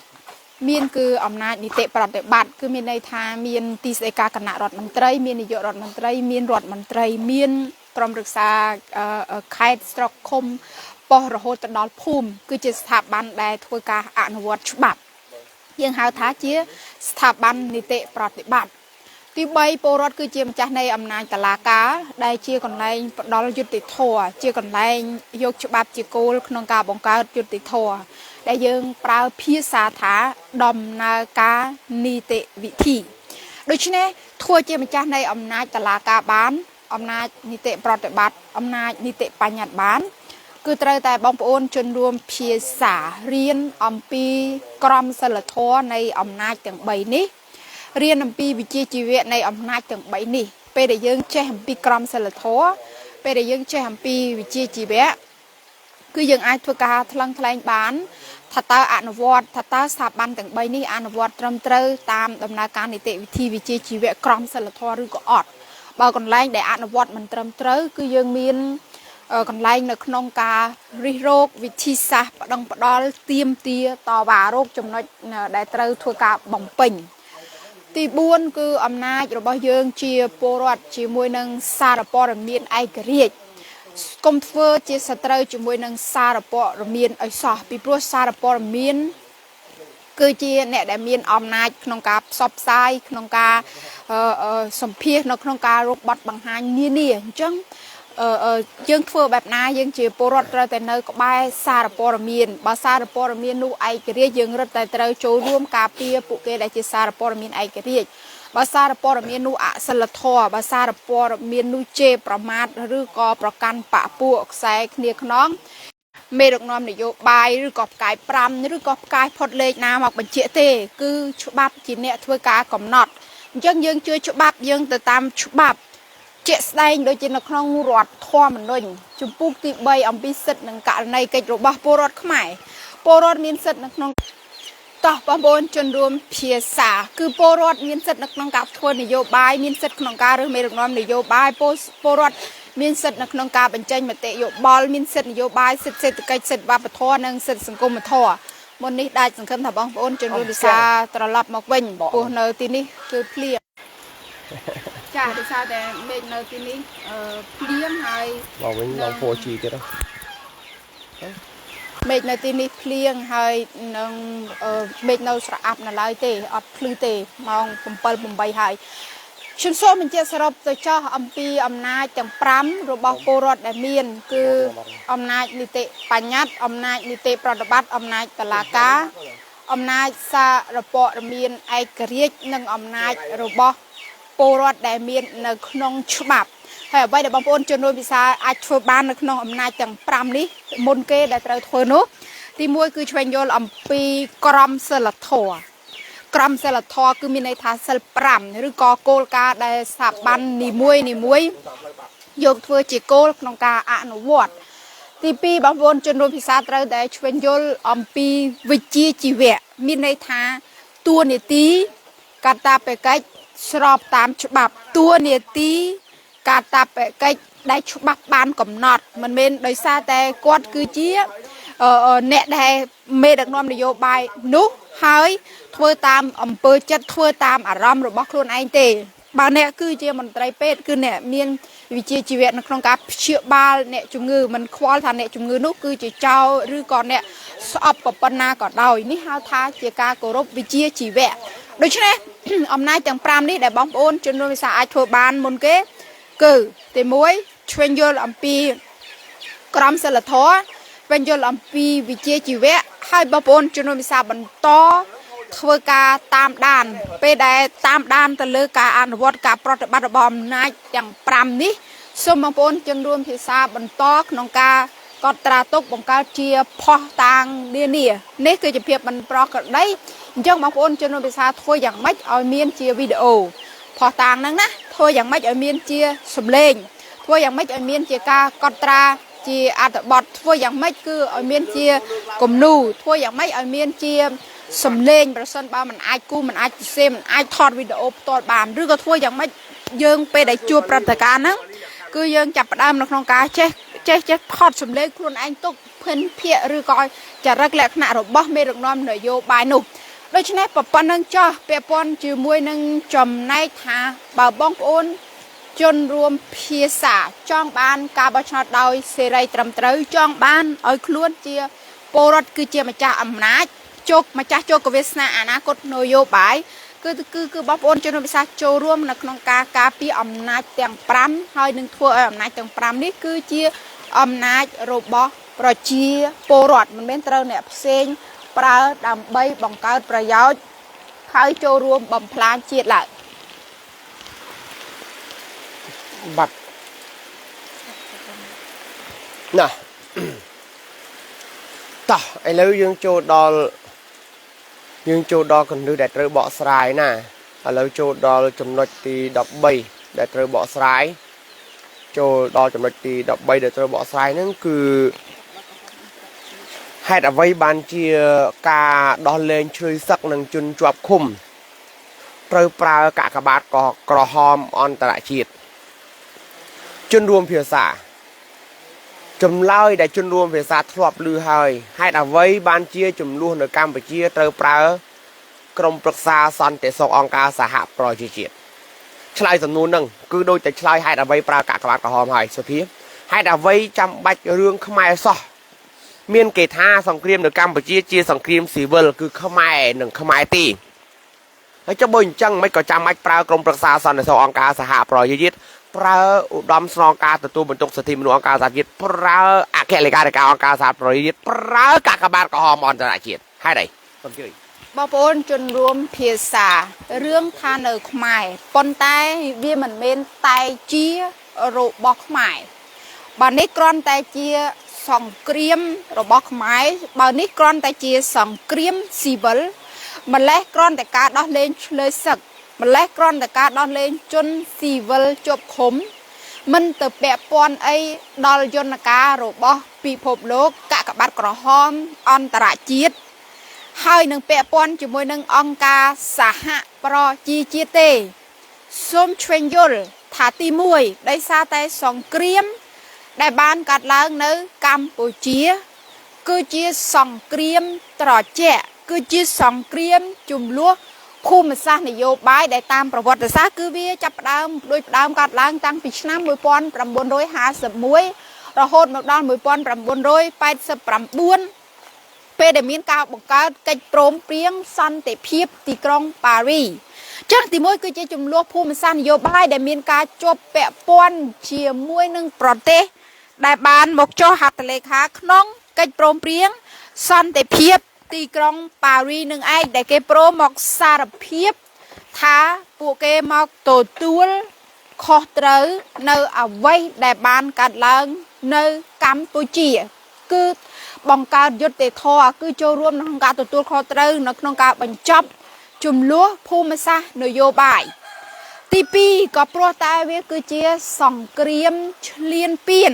មានគឺអំណាចនីតិប្រតិបត្តិគឺមានន័យថាមានទីស្តីការគណៈរដ្ឋមន្ត្រីមាននាយករដ្ឋមន្ត្រីមានរដ្ឋមន្ត្រីមានក្រុមរក្សាខេត្តស្រុកឃុំប៉ុស្តិ៍រហូតដល់ភូមិគឺជាស្ថាប័នដែលធ្វើការអនុវត្តច្បាប់យើងហៅថាជាស្ថាប័ននីតិប្រតិបត្តិទី3ពលរដ្ឋគឺជាម្ចាស់នៃអំណាចតុលាការដែលជាកន្លែងផ្ដល់យុត្តិធម៌ជាកន្លែងយកច្បាប់ជាគោលក្នុងការបង្កើតយុត្តិធម៌ដែលយើងប្រើភាសាថាដំណើរការនីតិវិធីដូច្នេះធ្វើជាម្ចាស់នៃអំណាចតុលាការបានអំណាចនីតិប្រតិបត្តិអំណាចនីតិបញ្ញត្តិបានគឺត្រូវតែបងប្អូនជនរួមភាសារៀនអំពីក្រមសីលធម៌នៃអំណាចទាំង3នេះរៀនអំពីវិជ្ជាជីវៈនៃអំណាចទាំង3នេះពេលដែលយើងចេះអំពីក្រមសីលធម៌ពេលដែលយើងចេះអំពីវិជ្ជាជីវៈគឺយើងអាចធ្វើការថ្លឹងថ្លែងបានថាតើអនុវត្តថាតើស្ថាប័នទាំង3នេះអនុវត្តត្រឹមត្រូវតាមដំណើរការនីតិវិធីវិជ្ជាជីវៈក្រមសីលធម៌ឬក៏អត់បើកន្លែងដែលអនុវត្តមិនត្រឹមត្រូវគឺយើងមាន កន្លែងនៅក្នុងការរិះរោគវិធីសាស្ត្របដងផ្ដាល់ទៀមទាតវ៉ារោគចំណុចដែលត្រូវធ្វើការបំពេញទី4គឺអំណាចរបស់យើងជាពលរដ្ឋជាមួយនឹងសារព័ត៌មានឯករាជ្យកុំធ្វើជាសត្រូវជាមួយនឹងសារព័ត៌មានឲ្យសោះពីព្រោះសារព័ត៌មានគឺជាអ្នកដែលមានអំណាចក្នុងការផ្សព្វផ្សាយក្នុងការសម្ភាសនៅក្នុងការរកបទបង្ហាញនានាអញ្ចឹងយើងធ្វើបែបណាយើងជាពលរដ្ឋត្រូវតែនៅក្បែរសារព័ត៌មានបើសារព័ត៌មាននោះឯករាជ្យយើងរឹតតែត្រូវចូលរួមការពារពួកគេដែលជាសារព័ត៌មានឯករាជ្យបើសារព័ត៌មាននោះអសិលធម៌បើសារព័ត៌មាននោះជេរប្រមាថឬក៏ប្រកាន់បកពួកខ្សែគ្នាខ្នងមេដឹកនាំនយោបាយឬក៏ផ្កាយ5ឬក៏ផ្កាយផុតលេខណាមកបញ្ជាក់ទេគឺច្បាប់ជាអ្នកធ្វើការកំណត់អញ្ចឹងយើងជឿច្បាប់យើងទៅតាមច្បាប់ជាក់ស្ដែងដូចជានៅក្នុងរដ្ឋធម្មនុញ្ញជំពូកទី3អំពីសិទ្ធិនិងករណីកិច្ចរបស់ពលរដ្ឋខ្មែរពលរដ្ឋមានសិទ្ធិនៅក្នុងតោះបងប្អូនជនរួមភាសាគឺពលរដ្ឋមានសិទ្ធិនៅក្នុងការធ្វើនយោបាយមានសិទ្ធិក្នុងការរើសមេដឹកនាំនយោបាយពលរដ្ឋមានសិទ្ធិនៅក្នុងការបញ្ចេញមតិយោបល់មានសិទ្ធិនយោបាយសិទ្ធិសេដ្ឋកិច្ចសិទ្ធិវប្បធម៌និងសិទ្ធិសង្គមធម៌មុននេះដាច់សង្ឃឹមថាបងប្អូនជនរួមភាសាត្រឡប់មកវិញពោះនៅទីនេះគឺភ្លៀងចាដោយសារតែមេឃនៅទីនេះភ្លៀងហើយមកវិញឡើង 4G ទៀតមេឃនៅទីនេះភ្លៀងហើយនឹងមេឃនៅស្រអាប់នៅឡើយទេអត់ភ្លឺទេម៉ោង7 8ហើយខ្ញុំសូមបញ្ជាក់សរុបទៅចោះអំពីអំណាចទាំង5របស់ពលរដ្ឋដែលមានគឺអំណាចនីតិបញ្ញត្តិអំណាចនីតិប្រតិបត្តិអំណាចតុលាការអំណាចសារព័ត៌មានឯករាជ្យនិងអំណាចរបស់ពលរដ្ឋដែលមាននៅក្នុងច្បាប់ហើយអ្វីដែលបងប្អូនជនរួមភាសាអាចធ្វើបាននៅក្នុងអំណាចទាំង5នេះមុនគេដែលត្រូវធ្វើនោះទី1គឺឆ្វេងយល់អំពីក្រមសីលធម៌ក្រមសីលធម៌គឺមានន័យថាសិល5ឬក៏គោលការណ៍ដែលស្ថាប័ននីមួយយកធ្វើជាគោលក្នុងការអនុវត្តទី2បងប្អូនជនរួមភាសាត្រូវតែឆ្វេងយល់អំពីវិជ្ជាជីវៈមានន័យថាតួនាទីកាតព្វកិច្ចស្របតាមច្បាប់តួនាទីកាតព្វកិច្ចដែលច្បាប់បានកំណត់មិនមែនដោយសារតែគាត់គឺជាអ្នកដែលមេដឹកនាំនយោបាយនោះហើយធ្វើតាមអំពើចិត្តធ្វើតាមអារម្មណ៍របស់ខ្លួនឯងទេបើអ្នកគឺជាមន្ត្រីពេទ្យគឺអ្នកមានវិជ្ជាជីវៈនៅក្នុងការព្យាបាលអ្នកជំងឺមិនខ្វល់ថាអ្នកជំងឺនោះគឺជាចោរឬក៏អ្នកស្អប់ប៉ុណ្ណាក៏ដោយនេះហៅថាជាការគោរពវិជ្ជាជីវៈដូច្នេះអំណាចទាំង5នេះដែលបងប្អូនជនរួមភាសាអាចធ្វើបានមុនគេគឺទី1ឆ្វេងយល់អំពីក្រមសីលធម៌ឆ្វេងយល់អំពីវិជ្ជាជីវៈហើយបងប្អូនជនរួមភាសាបន្តធ្វើការតាមដានពេលដែលតាមដានទៅលើការអនុវត្តការប្រតិបត្តិរបស់អំណាចទាំង5នេះសូមបងប្អូនជនរួមភាសាបន្តក្នុងការកត់ត្រាទុកបង្កើតជាផុសតាងនានានេះគឺជាភាពមិនប្រក្រតីអញ្ចឹងបងប្អូនជនរួមភាសាធ្វើយ៉ាងម៉េចឲ្យមានជាវីដេអូផុសតាងហ្នឹងណាធ្វើយ៉ាងម៉េចឲ្យមានជាសំឡេងធ្វើយ៉ាងម៉េចឲ្យមានជាការកត់ត្រាជាអត្ថបទធ្វើយ៉ាងម៉េចគឺឲ្យមានជាគំនូរធ្វើយ៉ាងម៉េចឲ្យមានជាសំឡេងប្រសិនបើมันអាចគូมันអាចសរសេរมันអាចថតវីដេអូផ្ទាល់បានឬក៏ធ្វើយ៉ាងម៉េចយើងពេលដែលជួបព្រឹត្តិការណ៍ហ្នឹងគឺយើងចាប់ផ្ដើមនៅក្នុងការចេះថតសំឡេងខ្លួនឯងទុកភិនភាកឬក៏ចរិតលក្ខណៈរបស់មេដឹកនាំនយោបាយនោះដូច្នេះប៉ុណ្្នឹងចោះពាក់ព័ន្ធជាមួយនឹងចំណែកថាបើបងប្អូនជនរួមភាសាចង់បានការបោះឆ្នោតដោយសេរីត្រឹមត្រូវចង់បានឲ្យខ្លួនជាពលរដ្ឋគឺជាម្ចាស់អំណាចម្ចាស់ជោគវាសនាអនាគតនយោបាយគឺបងប្អូនជនរួមភាសាចូលរួមនៅក្នុងការការពារអំណាចទាំង5ហើយនឹងធ្វើឲ្យអំណាចទាំង5នេះគឺជាអំណាចរបស់ប្រជាពលរដ្ឋមិនមែនត្រូវអ្នកផ្សេងប្រើដើម្បីបង្កើតប្រយោជន៍ហើយចូលរួមបំផ្លាញជាតិឡើយបាត់ណាតោះឥឡូវយើងចូលដល់កន្លឹះដែលត្រូវបកស្រាយណាឥឡូវចូលដល់ចំណុចទី13ដែលត្រូវបកស្រាយចូលដល់ចំណុចទី13ដែលត្រូវបកស្រាយហ្នឹងគឺហេតុអ្វីបានជាការដោះលែងជ្រោយសឹកនឹងជនជាប់ឃុំត្រូវប្រើកាកបាទក្រហមអន្តរជាតិជនរួមភាសា ចម្លើយដែលជនរួមភាសាធ្លាប់ឮហើយហេតុអ្វីបានជាចំនួននៅកម្ពុជាត្រូវប្រើក្រមប្រឹក្សាសន្តិសុខអង្គការសហប្រជាជាតិឆ្លើយសំណួរហ្នឹងគឺដូចតែឆ្លើយហេតុអ្វីប្រើកាកបាទក្រហមហើយសុភាហេតុអ្វីចាំបាច់រឿងខ្មែរសោះមានគេថាសង្គ្រាមនៅកម្ពុជាជាសង្គ្រាមស៊ីវិលគឺខ្មែរនិងខ្មែរទេហើយចុះបើអញ្ចឹងមិនក៏ចាំបាច់ប្រើក្រមប្រឹក្សាសន្តិសុខអង្គការសហប្រជាជាតិប្រើឧត្តមស្នងការទទួលបន្ទុកសិទ្ធិមនុស្សអង្គការសហជាតិប្រើអគ្គលេខាធិការអង្គការសហប្រជាជាតិប្រើកាកបាទក្រហមអន្តរជាតិហេតុអីសូមជឿបងប្អូនជនរួមភាសារឿងថានៅខ្មែរប៉ុន្តែវាមិនមែនតែជារបស់ខ្មែរបើនេះគ្រាន់តែជាសង្គ្រាមរបស់ខ្មែរបើនេះគ្រាន់តែជាសង្គ្រាមស៊ីវិលម្លេះគ្រាន់តែការដោះលែងឆ្លើយសឹកម្លេះគ្រាន់តែការដោះលែងជនស៊ីវិលជាប់ឃុំមិនទៅពាក់ព័ន្ធអីដល់យន្តការរបស់ពិភពលោកកាកបាទក្រហមអន្តរជាតិហើយនឹងពាក់ព័ន្ធជាមួយនឹងអង្គការសហប្រជាជាតិទេសូមឆ្វេងយល់ថាទី1ដោយសារតែសង្គ្រាមដែលបានកាត់ឡើងនៅកម្ពុជាគឺជាសង្គ្រាមត្រជាក់គឺជាសង្គ្រាមជំលោះភូមិសាស្ត្រនយោបាយដែលតាមប្រវត្តិសាស្ត្រគឺវាចាប់ផ្ដើមដោយផ្ដើមកាត់ឡើងតាំងពីឆ្នាំ1951រហូតមកដល់1989ពេលដែលមានការបង្កើតកិច្ចព្រមព្រៀងសន្តិភាពទីក្រុងប៉ារីចឹងទី1គឺជាចំនួនភូមិសាស្ត្រនយោបាយដែលមានការជាប់ពាក់ព័ន្ធជាមួយនឹងប្រទេសដែលបានមកចុះហត្ថលេខាក្នុងកិច្ចព្រមព្រៀងសន្តិភាពទីក្រុងប៉ារីនឹងឯងដែលគេព្រមមកសារភាពថាពួកគេមកទទួលខុសត្រូវនៅអ្វីដែលបានកាត់ឡើងនៅកម្ពុជាគឺបង្កើតយុត្តិធម៌គឺចូលរួមក្នុងការទទួលខុសត្រូវនៅក្នុងការបញ្ចប់ជំលោះភូមិសាស្ត្រនយោបាយទី2ក៏ព្រោះតែវាគឺជាសង្គ្រាមឈ្លានពាន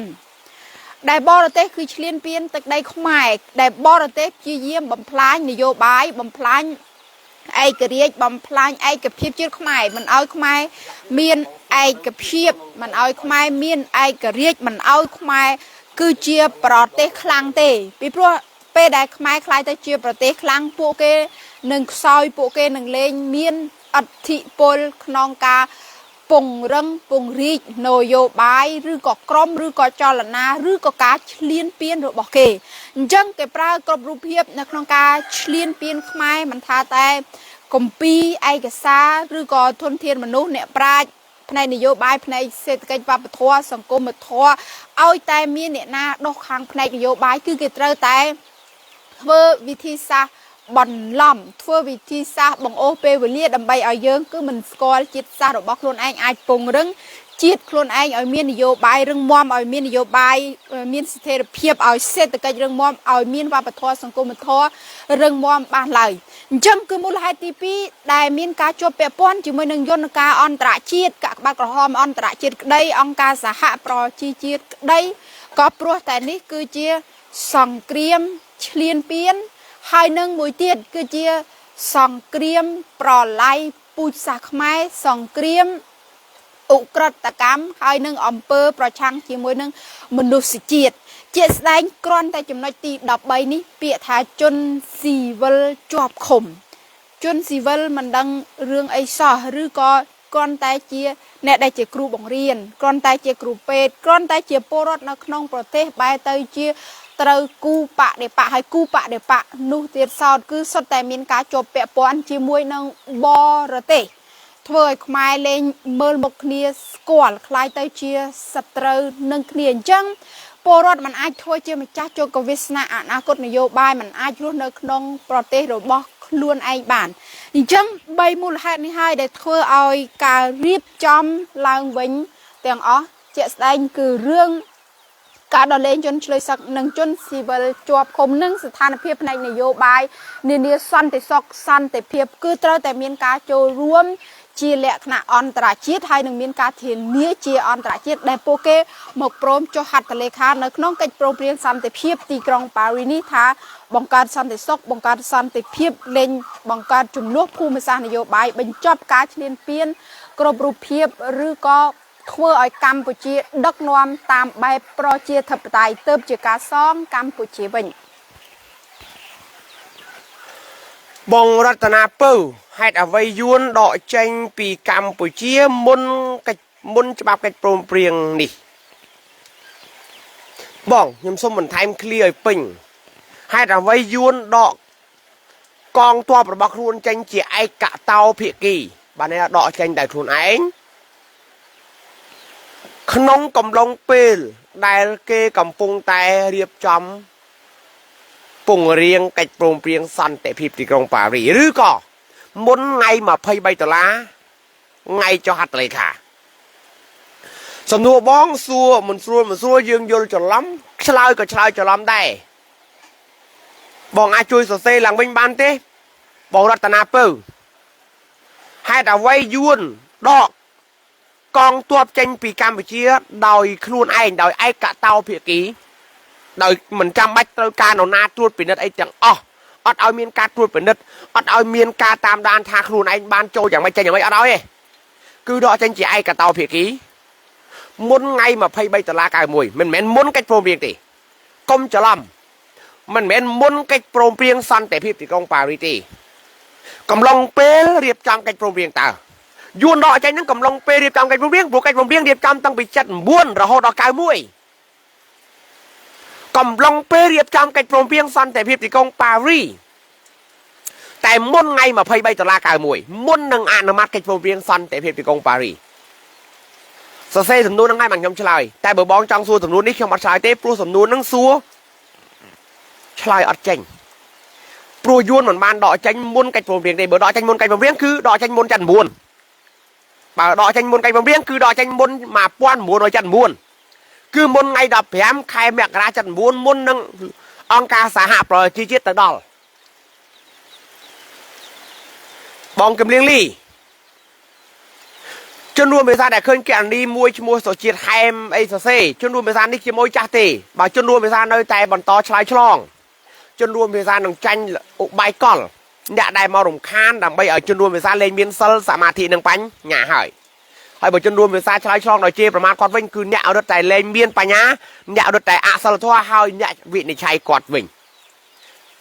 ដែលបរទេសគឺឈ្លានពានទឹកដីខ្មែរដែលបរទេសព្យាយាមបំផ្លាញនយោបាយបំផ្លាញឯករាជ្យបំផ្លាញឯកភាពជាតិខ្មែរមិនឲ្យខ្មែរមានឯកភាពមិនឲ្យខ្មែរមានឯករាជ្យមិនឲ្យខ្មែរគឺជាប្រទេសខ្លាំងទេពីព្រោះពេលដែលខ្មែរខ្លាយទៅជាប្រទេសខ្លាំងពួកគេនឹងខ្សោយពួកគេនឹងលែងមានអធិពលក្នុងការពង្រឹងពង្រីកនយោបាយឬក៏ក្រមឬក៏ចលនាឬក៏ការឈ្លានពានរបស់គេអញ្ចឹងគេប្រើគ្រប់រូបភាពនៅក្នុងការឈ្លានពានខ្មែរមិនថាតែគម្ពីរឯកសារឬក៏ធនធានមនុស្សអ្នកប្រាជ្ញផ្នែកនយោបាយផ្នែកសេដ្ឋកិច្ចវប្បធម៌សង្គមធម៌ឲ្យតែមានអ្នកណាដុសខាងផ្នែកនយោបាយគឺគេត្រូវតែធ្វើវិធីសាស្ត្របន្លំធ្វើវិធីសាស្ត្របង្អូសពេលវេលាដើម្បីឲ្យយើងគឺមិនស្គាល់ជាតិសាសន៍របស់ខ្លួនឯងអាចពង្រឹងជាតិខ្លួនឯងឲ្យមាននយោបាយរឹងមាំឲ្យមាននយោបាយមានស្ថិរភាពឲ្យសេដ្ឋកិច្ចរឹងមាំឲ្យមានវប្បធម៌សង្គមធម៌រឹងមាំបានឡើយអញ្ចឹងគឺមូលហេតុទី2ដែលមានការជាប់ពាក់ព័ន្ធជាមួយនឹងយន្តការអន្តរជាតិកាកបាទក្រហមអន្តរជាតិក្តីអង្គការសហប្រជាជាតិក្តីក៏ព្រោះតែនេះគឺជាសង្គ្រាមឈ្លានពានហើយនឹងមួយទៀតគឺជាសង្គ្រាមប្រឡាយពូជសាសន៍ខ្មែរសង្គ្រាមឧក្រិដ្ឋកម្មហើយនឹងអំពើប្រឆាំងជាមួយនឹងមនុស្សជាតិជាស្ដែងគ្រាន់តែចំណុចទី13នេះពាក្យថាជនស៊ីវិលជាប់ឃុំជនស៊ីវិលមិនដឹងរឿងអីសោះឬក៏គ្រាន់តែជាអ្នកដែលជាគ្រូបង្រៀនគ្រាន់តែជាគ្រូពេទ្យគ្រាន់តែជាពលរដ្ឋនៅក្នុងប្រទេសបែរទៅជាត្រូវគូបដិបៈហើយគូបដិបៈនោះទៀតសោតគឺសុទ្ធតែមានការជាប់ពាក់ព័ន្ធជាមួយនឹងបរទេសធ្វើឲ្យខ្មែរលែងមើលមុខគ្នាស្គាល់คล้ายទៅជាសត្រូវនឹងគ្នាអញ្ចឹងពលរដ្ឋមិនអាចធ្វើជាម្ចាស់ជោគវាសនាអនាគតនយោបាយមិនអាចរស់នៅក្នុងប្រទេសរបស់ខ្លួនឯងបានអញ្ចឹង3មូលហេតុនេះហើយដែលធ្វើឲ្យការរៀបចំឡើងវិញទាំងអស់ជាក់ស្ដែងគឺរឿងការដោះលែងជនឆ្លើយសឹកនិងជនស៊ីវិលជាប់ឃុំនឹងស្ថានភាពផ្នែកនយោបាយនានាសន្តិសុខសន្តិភាពគឺត្រូវតែមានការចូលរួមជាលក្ខណៈអន្តរជាតិហើយនឹងមានការធានាជាអន្តរជាតិដែលពួកគេមកព្រមចុះហត្ថលេខានៅក្នុងកិច្ចព្រមព្រៀងសន្តិភាពទីក្រុងប៉ារីនេះថាបង្កើតសន្តិសុខបង្កើតសន្តិភាពលែងបង្កើតចំនួនភូមិសាស្ត្រនយោបាយបញ្ចប់ការឈ្លានពានគ្រប់រូបភាពឬក៏ ធ្វើឲ្យកម្ពុជាដឹកនាំតាមបែបប្រជាធិបតេយ្យទើបជាការសងកម្ពុជាវិញ បងរតនាពៅហេតុអ្វីយួនដកចេញពីកម្ពុជាមុនច្បាប់កិច្ចព្រមព្រៀងនេះបងខ្ញុំសូមបន្ថែមឃ្លាឲ្យពេញហេតុអ្វីយួនដកកងទ័ពរបស់ខ្លួនចេញជាឯកតោភាគីបានន័យថាដកចេញតែខ្លួនឯងក្នុងកំឡុងពេលដែលគេកំពុងតែរៀបចំពង្រៀងកិច្ចព្រមព្រៀងសន្តិភាពទីក្រុងប៉ារីឬក៏មុនថ្ងៃ23ដុល្លារថ្ងៃចុះហត្ថលេខាសំណួរបងសួរមិនស្រួលយើងយល់ច្រឡំឆ្លើយក៏ឆ្លើយច្រឡំដែរបងអាចជួយសរសេរឡើងវិញបានទេបងរតនាពៅហេតុអ្វីយួនដកកងទ័ពចេញពីកម្ពុជាដោយខ្លួនឯងដោយឯកតោភាគីដោយមិនចាំបាច់ត្រូវការនរណាត្រួតពិនិត្យអីទាំងអស់អត់ឲ្យមានការត្រួតពិនិត្យអត់ឲ្យមានការតាមដានថាខ្លួនឯងបានចូលយ៉ាងម៉េចចេញយ៉ាងម៉េចអត់ឲ្យទេគឺដកចេញជាឯកតោភាគីមុនថ្ងៃ23ដុល្លារ91មិនមែនមុនកិច្ចព្រមព្រៀងទេកុំច្រឡំមិនមែនមុនកិច្ចព្រមព្រៀងសន្តិភាពទីក្រុងប៉ារីទេកំឡុងពេលរៀបចំកិច្ចព្រមព្រៀងតើយួនដកចេញហ្នឹងកំឡុងពេលរៀបចំកិច្ចព្រមព្រៀងព្រោះកិច្ចព្រមព្រៀងរៀបចំតាំងពី79រហូតដល់91កំឡុងពេលរៀបចំកិច្ចព្រមព្រៀងសន្តិភាពទីក្រុងប៉ារីតែមុនថ្ងៃ23ដុល្លារ91មុននឹងអនុម័តកិច្ចព្រមព្រៀងសន្តិភាពទីក្រុងប៉ារីសរសេរសំណួរហ្នឹងឲ្យមកខ្ញុំឆ្លើយតែបើបងចង់សួរសំណួរនេះខ្ញុំអត់ឆ្លើយទេព្រោះសំណួរហ្នឹងសួរឆ្លើយអត់ចេញព្រោះយួនមិនបានដកចេញមុនកិច្ចព្រមព្រៀងទេបើដកចេញមុនកិច្ចព្រមព្រៀងគឺដកចេញមុន79បើដកចេញមុនកិច្ចព្រមព្រៀងគឺដកចេញមុន1979គឺមុនថ្ងៃ15ខែមករា79មុននឹងអង្គការសហប្រជាជាតិទៅដល់បងកំលៀងលីជនរួមភាសាដែលឃើញកណនីមួយឈ្មោះសុជាតិហែមអីសរសេរជនរួមភាសានេះជាមួយចាស់ទេបើជនរួមភាសានៅតែបន្តឆ្លើយឆ្លងជនរួមភាសានឹងចាញ់ឧបាយកលអ្នកដែលមករំខានដើម្បីឲ្យជនរួមភាសាលេងមានសិលសមាធិនឹងបញ្ញាហើយបើជនរួមភាសាឆ្លើយឆ្លងដោយជេរប្រមាថគាត់វិញគឺអ្នកអរិតតែលេងមានបញ្ញាអ្នកអរិតតែអសិលធម៌ហើយអ្នកវិនិច្ឆ័យគាត់វិញ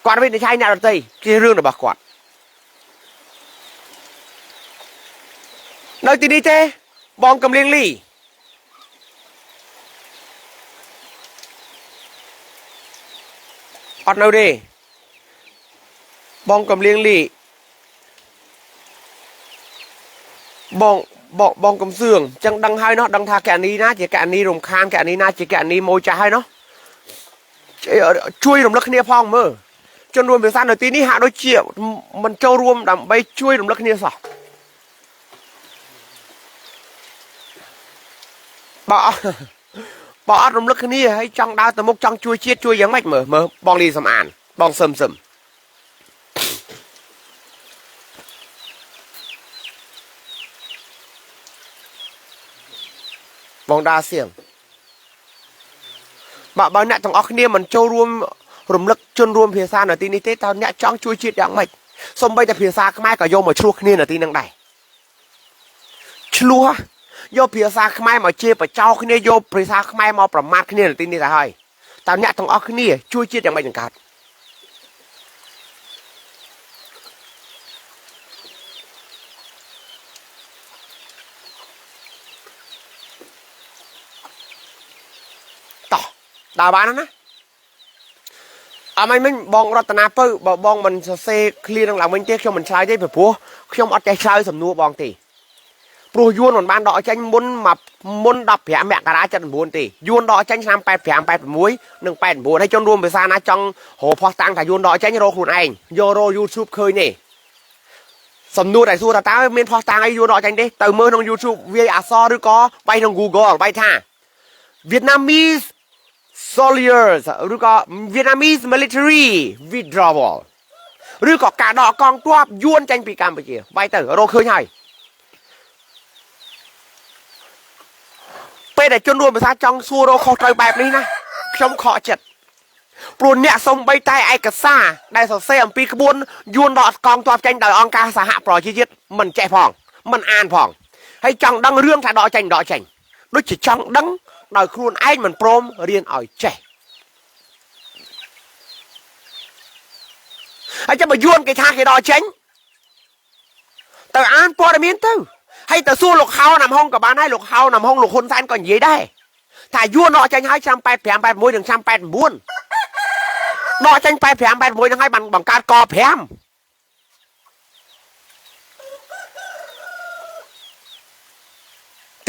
គាត់វិនិច្ឆ័យអ្នកដទៃជារឿងរបស់គាត់នៅទីនេះទេបងកំលៀងលីអត់នៅទេបងកំលៀងលីបងកំសឿងចឹងដឹងហើយណោះដឹងថាកណនីណាជាកណនីរំខានកណនីណាជាកណនីម៉ូចាស់ហើយណោះជួយរំលឹកគ្នាផងមើលជនរួមភាសានៅទីនេះហាក់ដូចជាមិនចូលរួមដើម្បីជួយរំលឹកគ្នាសោះបើអត់រំលឹកគ្នាហើយចង់ដើរទៅមុខចង់ជួយជាតិជួយយ៉ាងម៉េចមើលបងលីសំអានបងសឹមបងដាសៀងបើអ្នកទាំងអស់គ្នាមិនចូលរួមរំលឹកជនរួមភាសានៅទីនេះទេតើអ្នកចង់ជួយជាតិយ៉ាងម៉េចសូម្បីតែភាសាខ្មែរក៏យកមកឆ្លោះគ្នានៅទីហ្នឹងដែរឆ្លោះយកភាសាខ្មែរមកជេរបចោគ្នាយកភាសាខ្មែរមកប្រមាថគ្នានៅទីនេះទៅហើយតើអ្នកទាំងអស់គ្នាជួយជាតិយ៉ាងម៉េចនឹងកើតតោះដើរបានណាអត់មិនបងរតនាពៅបើបងមិនសរសេរឃ្លានឹងឡើងវិញទេខ្ញុំមិនឆ្លើយទេព្រោះខ្ញុំអត់ចេះឆ្លើយសំណួរបងទេព្រោះយួនមិនបានដកចេញមុន15មករា79ទេយួនដកចេញឆ្នាំ85 86និង89ហើយជនរួមភាសាណាចង់រកផុសតាំងថាយួនដកចេញរកខ្លួនឯងយករក YouTube ឃើញទេសំណួរដែលសួរថាតើមានផុសតាំងអីយួនដកចេញទេទៅមើលក្នុង YouTube វាយអក្សរឬក៏បាយក្នុង Google បាយថា Vietnamese soldiers ឬក៏ Vietnamese military withdrawal ឬក៏ការដកកងទ័ពយួនចេញពីកម្ពុជាបាយទៅរកឃើញហើយពេលដែលជនរួមភាសាចង់សួររកខុសត្រូវបែបនេះណាខ្ញុំខកចិត្តព្រោះអ្នកសំបីតែឯកសារដែលសរសេរអំពីក្បួនយួនដកកងទ័ពចេញដោយអង្គការសហប្រជាជាតិមិនចេះផងមិនអានផងហើយចង់ដឹងរឿងថាដកចេញ ដូចជាចង់ដឹងដោយខ្លួនឯងមិនព្រមរៀនឲ្យចេះហើយចាំបើយួនគេថាគេដកចេញទៅអានព័ត៌មានទៅហើយទៅសួរលោកហៅណាំហុងក៏បានហើយលោកហៅណាំហុងលោកហ៊ុនសែនក៏និយាយដែរថាយួនដកចេញហើយឆ្នាំ85 86និងឆ្នាំ89ដកចេញ85 86ហ្នឹងហើយបានបង្កើតក5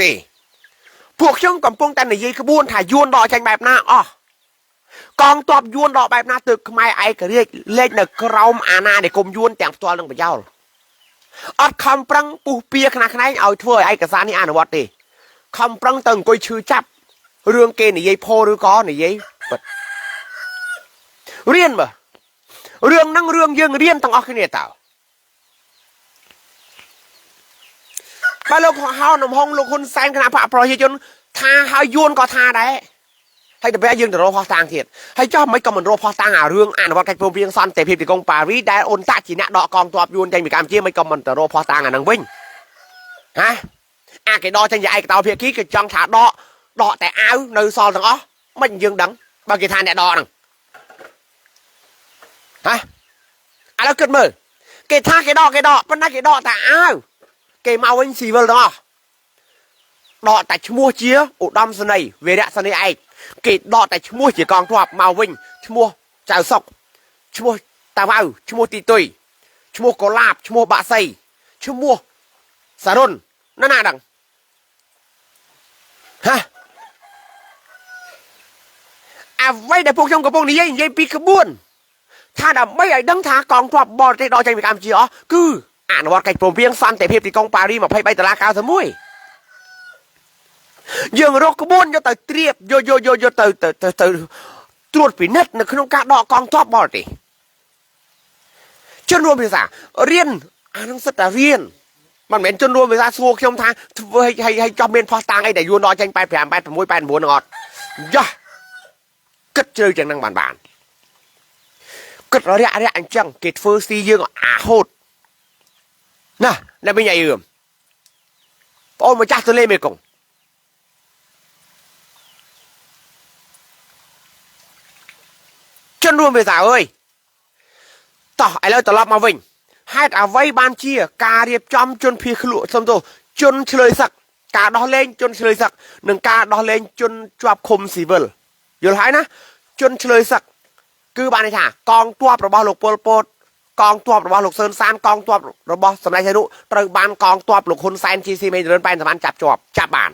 ទេពួកខ្ញុំកំពុងតែនិយាយក្បួនថាយួនដកចេញបែបណាអស់កងទ័ពយួនដកបែបណាទើបខ្មែរឯករាជ្យលេចនៅក្រោមអាណានិគមយួនទាំងផ្ទាល់និងប្រយោលអត់ខំប្រឹងពុះពៀខ្នះខ្នែងឲ្យធ្វើឲ្យឯកសារនេះអនុវត្តទេខំប្រឹងទៅអង្គុយឈឺចាប់រឿងគេនិយាយផោឬក៏និយាយពិតរៀនមើលរឿងហ្នឹងរឿងយើងរៀនទាំងអស់គ្នាតើបើលោកហៅនំហុងលោកហ៊ុនសែនគណៈបកប្រជាជនថាឲ្យយួនក៏ថាដែរហើយទៅពេលយើងទៅរកផោះតាំងទៀតហើយចោះមិនក៏មិនរកផោះតាំងអារឿងអនុវត្តកិច្ចព្រមព្រៀងសន្តិភាពទីក្រុងប៉ារីសដែលអូនតាក់ជាអ្នកដកកងទ័ពយួនចេញពីកម្ពុជាមិនក៏មិនទៅរកផោះតាំងអាហ្នឹងវិញហាអាគេដកចេញជាឯកតោភាគីគេចង់ថាដកតែអាវនៅសល់ទាំងអស់មិនយើងដឹងបើគេថាអ្នកដកហ្នឹងឥឡូវគិតមើលគេថាគេដកប៉ុន្តែគេដកតែអាវគេមកវិញស៊ីវិលទាំងអស់ដកតែឈ្មោះជាឧត្តមសេនីយ៍វីរៈសេនីយ៍ឯកគេដកតែឈ្មោះជាកងទ័ពមកវិញឈ្មោះចៅសុកឈ្មោះតាវ៉ៅឈ្មោះទីទុយឈ្មោះកូឡាបឈ្មោះបាក់សីឈ្មោះសារុនណាដឹងអ្វីដែលពួកខ្ញុំកំពុងនិយាយពីក្បួនថាដើម្បីឲ្យដឹងថាកងទ័ពបរទេសដកចេញពីកម្ពុជាអស់គឺអនុវត្តកិច្ចព្រមព្រៀងសន្តិភាពទីក្រុងប៉ារីស23ដុល្លារ91យើងរកក្បួនយកទៅត្រៀបយកទៅត្រួតពិនិត្យនៅក្នុងការដកកងទ័ពបរទេសជនរួមភាសារៀនអានឹងសិតតែរៀនមិនមែនជនរួមភាសាសួរខ្ញុំថាធ្វើឲ្យចោះមានផោះតាំងអីដែលយួនដកចេញ85 86 89នឹងអត់យ៉ាគិតជ្រៅយ៉ាងហ្នឹងបានគិតរយៈអញ្ចឹងគេធ្វើស៊ីយើងអាហូតណាអ្នកវិញអីរឿងបងម្ចាស់ទលេមេគង្គជនរួមភាសាអើយតោះឥឡូវត្រឡប់មកវិញហេតុអ្វីបានជាការរៀបចំជនភៀសខ្លួនសំទោសជនឆ្លើយសឹកការដោះលែងជនឆ្លើយសឹកនិងការដោះលែងជនជាប់ឃុំស៊ីវិលយល់ហើយណាជនឆ្លើយសឹកគឺបានន័យថាកងទ័ពរបស់លោកប៉ុលពតកងទ័ពរបស់លោកសឿនសានកងទ័ពរបស់សម្ដេចសីហនុត្រូវបានកងទ័ពលោកហ៊ុនសែនជីស៊ីមេរិនប៉ែនសវណ្ណចាប់បាន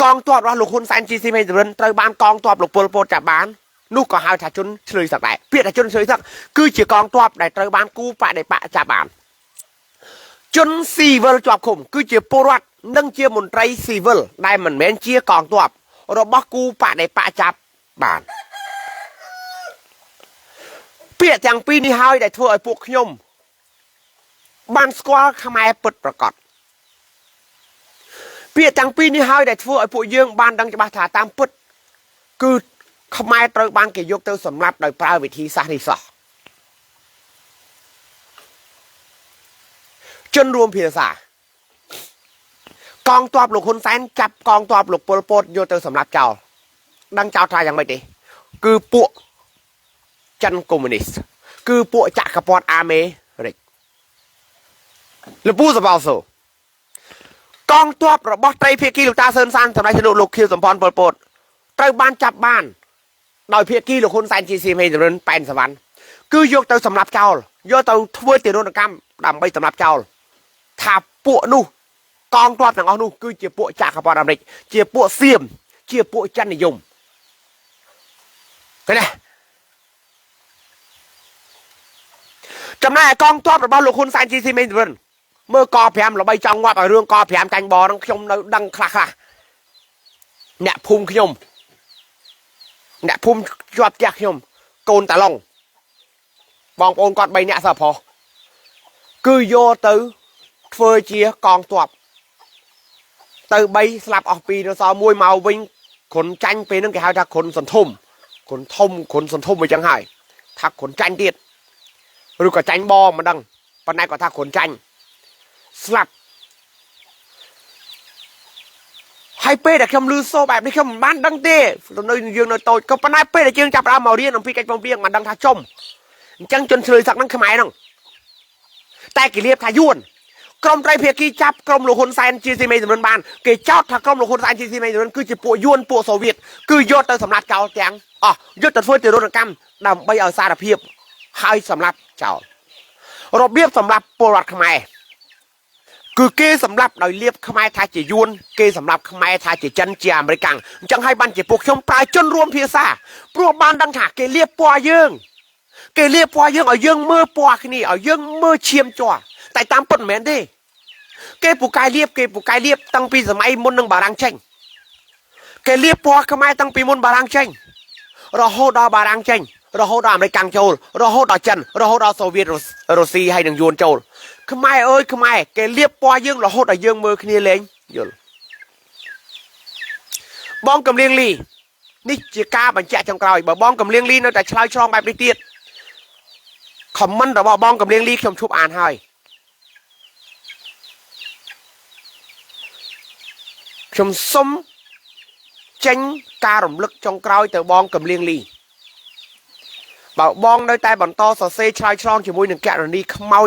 កងទ័ពរបស់លោកហ៊ុនសែនជីស៊ីមេរិនត្រូវបានកងទ័ពលោកប៉ុលពតចាប់បាននោះក៏ហៅថាជនឆ្លើយសឹកដែរពាក្យថាជនឆ្លើយសឹកគឺជាកងទ័ពដែលត្រូវបានគូបដិបកចាប់បានជនស៊ីវិលជាប់ឃុំគឺជាពលរដ្ឋនិងជាមន្ត្រីស៊ីវិលដែលមិនមែនជាកងទ័ពរបស់គូបដិបកចាប់បានពាក្យទាំងពីរនេះហើយដែលធ្វើឲ្យពួកខ្ញុំបានស្គាល់ខ្មែរពិតប្រាកដពាក្យទាំងពីរនេះហើយដែលធ្វើឲ្យពួកយើងបានដឹងច្បាស់ថាតាមពិតគឺខ្មែរត្រូវបានគេយកទៅសម្លាប់ដោយប្រើវិធីសាស្ត្រនេះសោះជនរួមភាសាកងទ័ពលោកហ៊ុនសែនចាប់កងទ័ពលោកប៉ុលពតយកទៅសម្លាប់ចោលដឹងចោលថាយ៉ាងម៉េចទេគឺពួកចិនកុម្មុយនីសគឺពួកចក្រពត្តិអាមេរិកលពូសបោសូកងទ័ពរបស់ត្រីភាគីលោកតាសឿនសានសម្ដេចសនុលោកខៀវសំផនប៉ុលពតត្រូវបានចាប់បានដោយភាគីលោកហ៊ុនសែនជីស៊ីមេរិនប៉ែនសវណ្ណគឺយកទៅសម្លាប់ចោលយកទៅធ្វើទារុណកម្មដើម្បីសម្លាប់ចោលថាពួកនោះកងទ័ពទាំងអស់នោះគឺជាពួកចក្រពត្តិអាមេរិកជាពួកសៀមជាពួកចិននិយមឃើញទេចំណែកកងទ័ពរបស់លោកហ៊ុនសែនជីស៊ីមេរិនមើលក5ល្បីចង់ងាប់ឲ្យរឿងក5ចាញ់បហ្នឹងខ្ញុំនៅដឹងខ្លះអ្នកភូមិខ្ញុំអ្នកភូមិជាប់ផ្ទះខ្ញុំកូនតាឡុងបងប្អូនគាត់3នាក់សោះប្រុសគឺយកទៅធ្វើជាកងទ័ពទៅ3ស្លាប់អស់2នៅសល់1មកវិញខុនចាញ់ពេលហ្នឹងគេហៅថាខុនសន្ធុំខុនធំខុនសន្ធុំអញ្ចឹងហើយថាខុនចាញ់ទៀតឬក៏ចាញ់បងមិនដឹងប៉ុន្តែគាត់ថាខុនចាញ់ស្លាប់ ให้เป้แต่คำลือโซแบบนี้คำบ้านดังเต้ในยืนในโตก็ปนายเป้แต่เจียงจับเรามาเรียนน้องพี่กันปองเปียงมันดังท่าจมจังจนเฉลยสักนั่งขมายนั่งแต่กิเลียบทายุ่นกรมไตรเพียกีจับกรมหลวงคนไซน์จีซีเมย์จำนวนบานเกยจอดถ้ากรมหลวงคนไซน์จีซีเมย์จำนวนคือจะปัวยวนปัวโซเวียตคือยศแต่สำนักเก่าแจงอ๋อยศแต่ฟื้นเจริญกรรมดำไปเอาซาดเพียบให้สำนักเจ้าระเบียบสำหรับปวดขมายคือเกสำหรับโดยเรียบขมายทาจียวนเกสำหรับขมายทาจีจันเจียอเมริกันจังให้บันจีปกชมปลายจนรวมเพียซาปลวกบานดังถาเกเรียบปัวเยิงเกเรียบปัวเยิงเอาเยิงมือปัวขึ้นนี่เอาเยิงมือเชียมจ่อแต่ตามปนแมนดิเกปูกายเรียบเกปูกายเรียบตั้งปีสมัยมนต์นังบารังเชงเกเรียบปัวขมายตั้งปีมนต์บารังเชงเราโหดบารังเชงเราโหดอเมริกันโจลเราโหดจันเราโหดโซเวียตรัสเซียให้ดังยวนโจลขมายเอ้ยขมายเกเรียบปัวเยิงเราโหดเยิงมือขึ้นนี่เลยยลบ้องกำเลียงลีนี่จีกาบัญชีจังกรอยบ่บ้องกำเลียงลีนั่นแต่ชลายช่องแบบนี้เตี้ยคอมมันแต่ว่าบ้องกำเลียงลีชมชุบอ่านให้ชมส้มเจงการมลึกจงกรอยแต่บ้องกำเลียงลีบ่บ้องโดยแต่บ่อนโตสเซ่ชลายช่องจมูกหนึ่งแกะนี่ขมเอา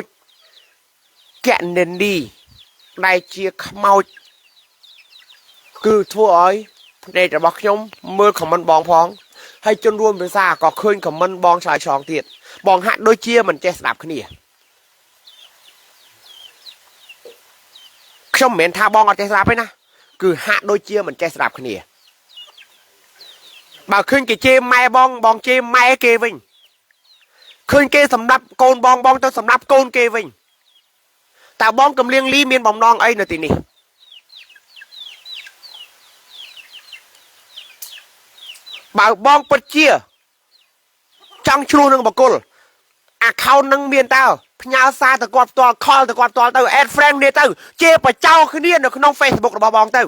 แกะเนนดีได้เชียขมเอาคือทั่วอ้อยในแต่บอกยมมือของมันบองพองให้จนรวมเป็นซาก็คืนของมันบองชายชองเตียดบองหักโดยเชี่ยมันแจสลับขึ้นนี่ชมเหม็นท่าบองเอาแจสลับไปนะคือหักโดยเชี่ยมันแจสลับขึ้นนี่บ่าวขึ้นกี่เชี่ยไม่บองบองเชี่ยไม่เกวิงขึ้นเกสำหรับโกนบองบองจนสำหรับโกนเกวิงแต่บองกำเลียงลีเมียนบองนองไอ้นาทีนี้บ่าวบองปัดเชี่ยจังชูนึงบอกกุลเขานึงเมียนเต้าพญาซาตะกอดตัวคอตะกอดตัวเต้าแอดแฟรงเนี่ยเต้าเจี๊ยบเจ้าขึ้นเนี่ยในน้องเฟซบุ๊กระบองเต้า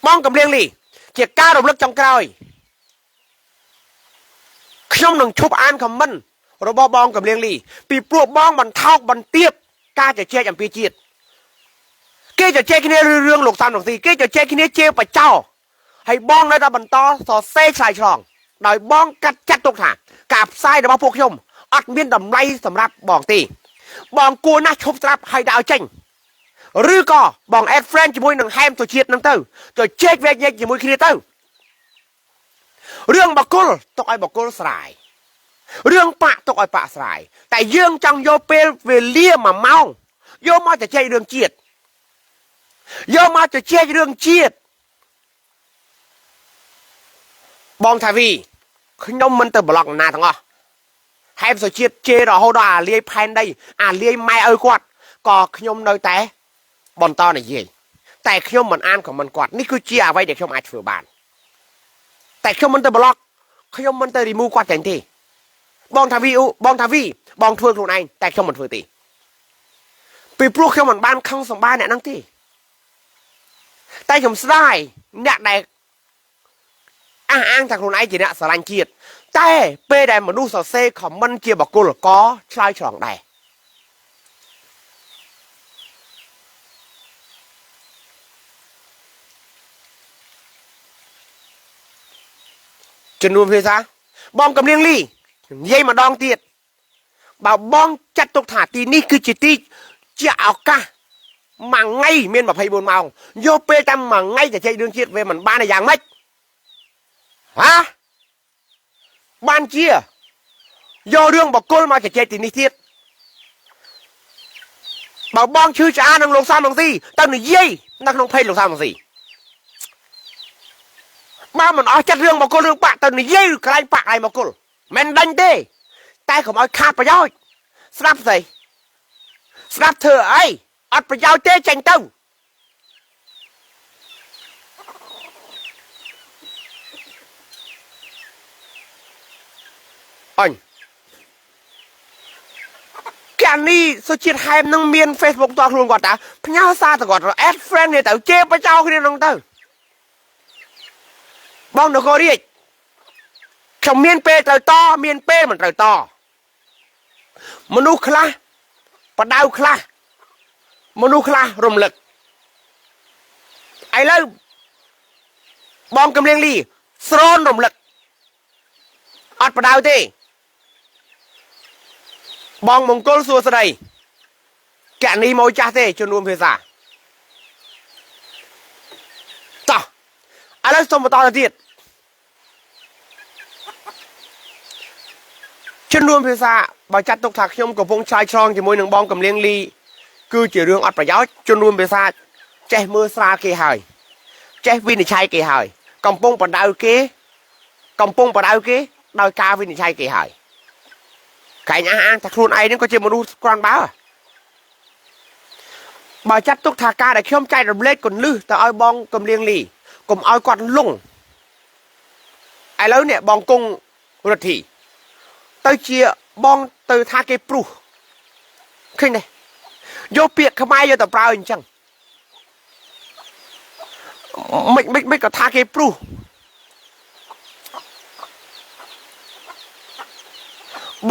บ้องกับเลี้ยงลี่เจี๊ยก้าดมลึกจังกรอยขยมหนึ่งชุบอ่านคำมันระบองกับเลี้ยงลี่ปีปลวกบ้องบันเท่าบันเตียบกล้าจะเชี่ยจำปีจีดเกจะเจ๊ขี้เนี้ยเรื่องหลกตามหลกสีเกจะเจ๊ขี้เนี้ยเจ๊ปะเจ้าให้บ้องในตาบันตอสอเซ่ชายช่องหน่อยบ้องกัดจัดตกถางกาบไส้เดี๋ยวมาพวกชมอัดเมียนดำไรสำหรับบ้องตีบ้องกูน่าชบสำหรับให้ดาวเจงหรือก็บ้องแอดเฟรนจมูกหนึ่งแฮมตัวเชียดนั่งเต้าตัวเจ๊กเวกเยกจมูกขี้เนี้ยเต้าเรื่องบักกุลตกไอ้บักกุลสลายเรื่องปะตกไอ้ปะสลายแต่เยื่องจังโยเปเวเลียมาเมาโยมาจะเจ๊เรื่องเจียดโยมาจะเชี่ยเรื่องเชียดบองทาวีขนมมันเตอร์บล็อกนาทั้งอ่ะให้สเชียดเจรอเขาด่าเลี้ยแพนได้เลี้ยไม่เอากวดก็ขนมโดยแต่บอลตอนไหนยี่แต่ขนมมันอ่านของมันกวดนี่คือเชียไว้เด็กขนมอาจเฟือบานแต่ขนมมันเตอร์บล็อกขนมมันเตอร์รีมูกวดเต็มที่บองทาวีบองทาวีบองทวนคนไหนแต่ขนมมันเฟือตีปีปลุกขนมมันบ้านข้างสองบ้านเนี่ยนั่งที่แต่ผมสได้เนี่ยได้อ้างจากคนไหนจีเนี่ยสารเกียรติแต่เป้ได้มนุษย์เซ่ของมันเกียร์บอกกูหรอก็ใช่ฉลองได้จนรวมเพื่อซะบองกับเลี้ยงลี่เย่มาดองเตียดบ่าวบองจัดตกถาตีนี่คือจิตที่จะเอากะmà ngay miền mà phải buồn màu vô pê tâm mà ngayจะchơi đương chiết về mình ban này dạng mấy hả ban chia vô đương bọc cô màจะchơi thì ní thiết bảo bong chưa trả năng lồng sao lồng gì tao này dây năng lồng phay lồng sao lồng gì ba mình ở chất đương bọc cô đương bạc tao này dây cái anh bạc này bọc cô men đánh tê tay không ai khát vào nhau snap gì snap thừa ấyอัดประยาวเจ๊เจงเต้าอันแกนี่โซเชียลไฮมนั่งเมียนเฟซบุ๊กตัวคลุงก่อนตาพญาซาตะก่อนแอดเฟรนเนี่ยแต่เจ๊ประเจ้าขึ้นน้องเต้าบ้องเด็กก็เรียกเขาเมียนเป้เต่าต่อเมียนเป้มันเต่าต่อมนุษย์คลา បដៅខ្លះមនុស្សខ្លះរំលឹកឥឡូវបងកំលៀងលីស្រនរំលឹកអត់បដៅទេបងមង្គលសួស្ដីកណីមកចាស់ទេជំនួនភាសាតោះឥឡូវសូមបន្តទៅទៀតជំនួនភាសាបើចាត់ទុកថាខ្ញុំកំពុងឆ្លើយឆ្លងជាមួយនឹងបងកំលៀងលីគឺជារឿងអត់ប្រយោជន៍ជំនួនភាសាចេះមើលស្រាលគេហើយចេះវិនិច្ឆ័យគេហើយកំពុងបដៅគេដោយការវិនិច្ឆ័យគេហើយកែងអះអាងថាខ្លួនឯងហ្នឹងក៏ជាមនុស្សក្រាន់បើចាត់ទុកថាការដែលខ្ញុំចែករំលែកកលឹះទៅឲ្យបងកំលៀងលីកុំឲ្យគាត់លងឥឡូវនេះបងគង់រដ្ឋីទៅជាបងទៅថាគេព្រុសឃើញទេយកពាក្យខ្មែរយកទៅប្រើអញ្ចឹងមិនក៏ថាគេព្រុស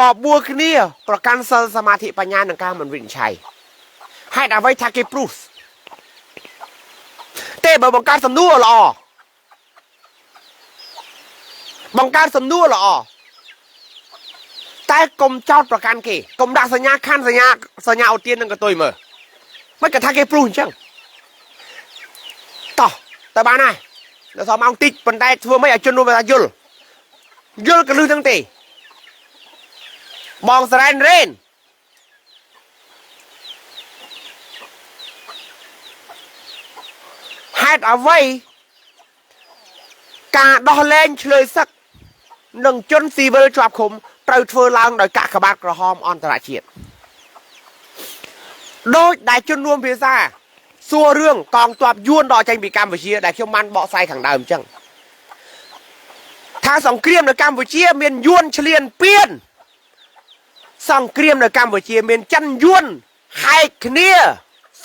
បបួលគ្នាប្រកាន់សិលសមាធិបញ្ញានិងការមិនវិនិច្ឆ័យហេតុអ្វីថាគេព្រុសទេបើបង្កើតសំណួរល្អតែកុំចោតប្រកាន់គេកុំដាក់សញ្ញាខណ្ឌសញ្ញាអូទាននឹងកតុយមើលមិនក៏ថាគេព្រុសអញ្ចឹងតោះតើបានហើយដល់សមម៉ោងតិចប៉ុន្តែធ្វើមិនឲ្យជនរួមថាយល់កលឹះទាំងទេបងសរ៉ែនរ៉េនហេតុអ្វីការដោះលែងឆ្លើយសឹកនឹងជនស៊ីវិលជាប់ឃុំត្រូវធ្វើឡើងដោយកាកបាទក្រហមអន្តរជាតិដោយដែលជនរួមភាសាសួររឿងកងទ័ពយួនដល់ចេញពីកម្ពុជាដែលខ្ញុំបានបកស្រាយខាងដើមអញ្ចឹងថាសង្គ្រាមនៅកម្ពុជាមានយួនឈ្លានពានសង្គ្រាមនៅកម្ពុជាមានចិនយួនហែកគ្នា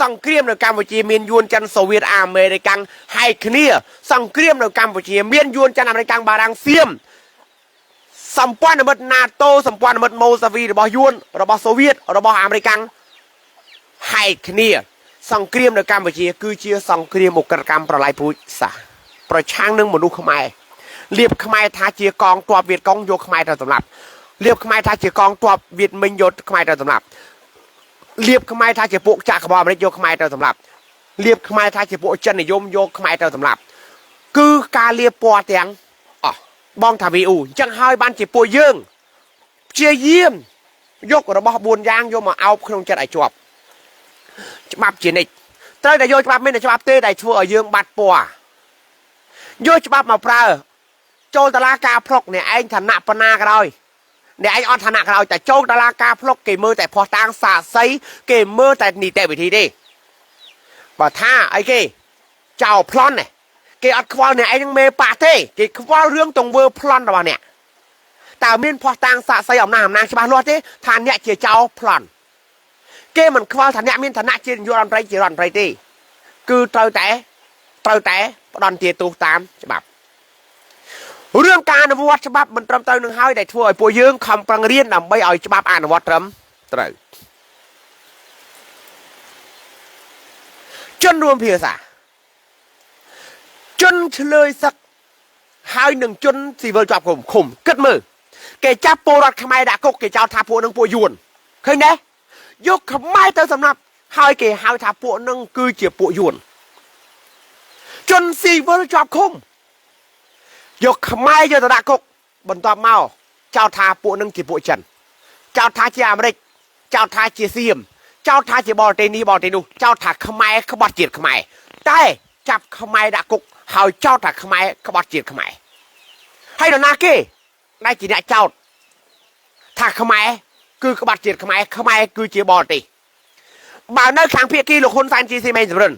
សង្គ្រាមនៅកម្ពុជាមានយួនចិនសូវៀតអាមេរិកហែកគ្នាសង្គ្រាមនៅកម្ពុជាមានយួនចិនអាមេរិកបារាំងសៀមសម្ព័ន្ធមិត្ត NATO សម្ព័ន្ធមិត្តម៉ូសាវីរបស់យួនរបស់សូវៀតរបស់អាមេរិកហែកគ្នាសង្គ្រាមនៅកម្ពុជាគឺជាសង្គ្រាមអក្រិតកម្មប្រល័យពូជសាសន៍ប្រឆាំងនឹងមនុស្សខ្មែរលៀបខ្មែរថាជាកងទ័ពវៀតកុងយកខ្មែរទៅសម្លាប់លៀបខ្មែរថាជាកងទ័ពវៀតមិញយកខ្មែរទៅសម្លាប់លៀបខ្មែរថាជាពួកចក្រអាមេរិកយកខ្មែរទៅសម្លាប់លៀបខ្មែរថាជាពួកចិននិយមយកខ្មែរទៅសម្លាប់គឺការលៀបពណ៌ទាំងបងថាវីអ៊ូអញ្ចឹងហើយបានជាពួកយើងព្យាយាមយករបស់4យ៉ាងយកមកអោបក្នុងចិត្តឲ្យជាប់ច្បាប់ជានិច្ចត្រូវតែយកច្បាប់មានតែច្បាប់ទេដែលធ្វើឲ្យយើងបាត់ពណ៌យកច្បាប់មកប្រើចូលតឡាការផ្លុកអ្នកឯងឋានៈប៉ុណ្ណាក៏ដោយអ្នកឯងអត់ឋានៈក៏ដោយតែចូលតឡាការផ្លុកគេមើលតែផោះតាំងសាស័យគេមើលតែនីតិវិធីទេបើថាអីគេចោលប្លន់នេះគេអត់ខ្វល់អ្នកឯងនឹងមេប៉ាទេគេខ្វល់រឿងទង្វើប្លន់របស់អ្នកតើមានផោះតាំងសាស័យអំណាចច្បាស់លាស់ទេថាអ្នកជាចោលប្លន់គេមិនខ្វល់ថាអ្នកមានឋានៈជានាយករដ្ឋមន្ត្រីជារដ្ឋមន្ត្រីទេគឺត្រូវតែផ្ដន់ទាទោសតាមច្បាប់រឿងការអនុវត្តច្បាប់មិនត្រឹមត្រូវនឹងហើយដែលធ្វើឲ្យពួកយើងខំប្រឹងរៀនដើម្បីឲ្យច្បាប់អនុវត្តត្រឹមត្រូវជនរួមភាសាជនឆ្លើយសឹកហើយនឹងជនស៊ីវិលជាប់ឃុំគិតមើលគេចាប់ពលរដ្ឋខ្មែរដាក់គុកគេចោទថាពួកនឹងពួកយួនឃើញទេយកខ្មែរទៅសម្លាប់ហើយគេហៅថាពួកនឹងគឺជាពួកយួនជនស៊ីវិលជាប់ឃុំយកខ្មែរយកទៅដាក់គុកបន្ទាប់មកចោទថាពួកនឹងជាពួកចិនចោទថាជាអាមេរិកចោទថាជាសៀមចោទថាជាបរទេសនេះបរទេសនោះចោទថាខ្មែរក្បត់ជាតិខ្មែរតែចាប់ខ្មែរដាក់គុកហើយចោទថាខ្មែរក្បត់ជាតិខ្មែរហើយនរណាគេដែលជាអ្នកចោទថាខ្មែរគឺក្បត់ជាតិខ្មែរគឺជាបរទេសបើនៅខាងភាគីលោកហ៊ុនសែនជាស៊ីមេចម្រិន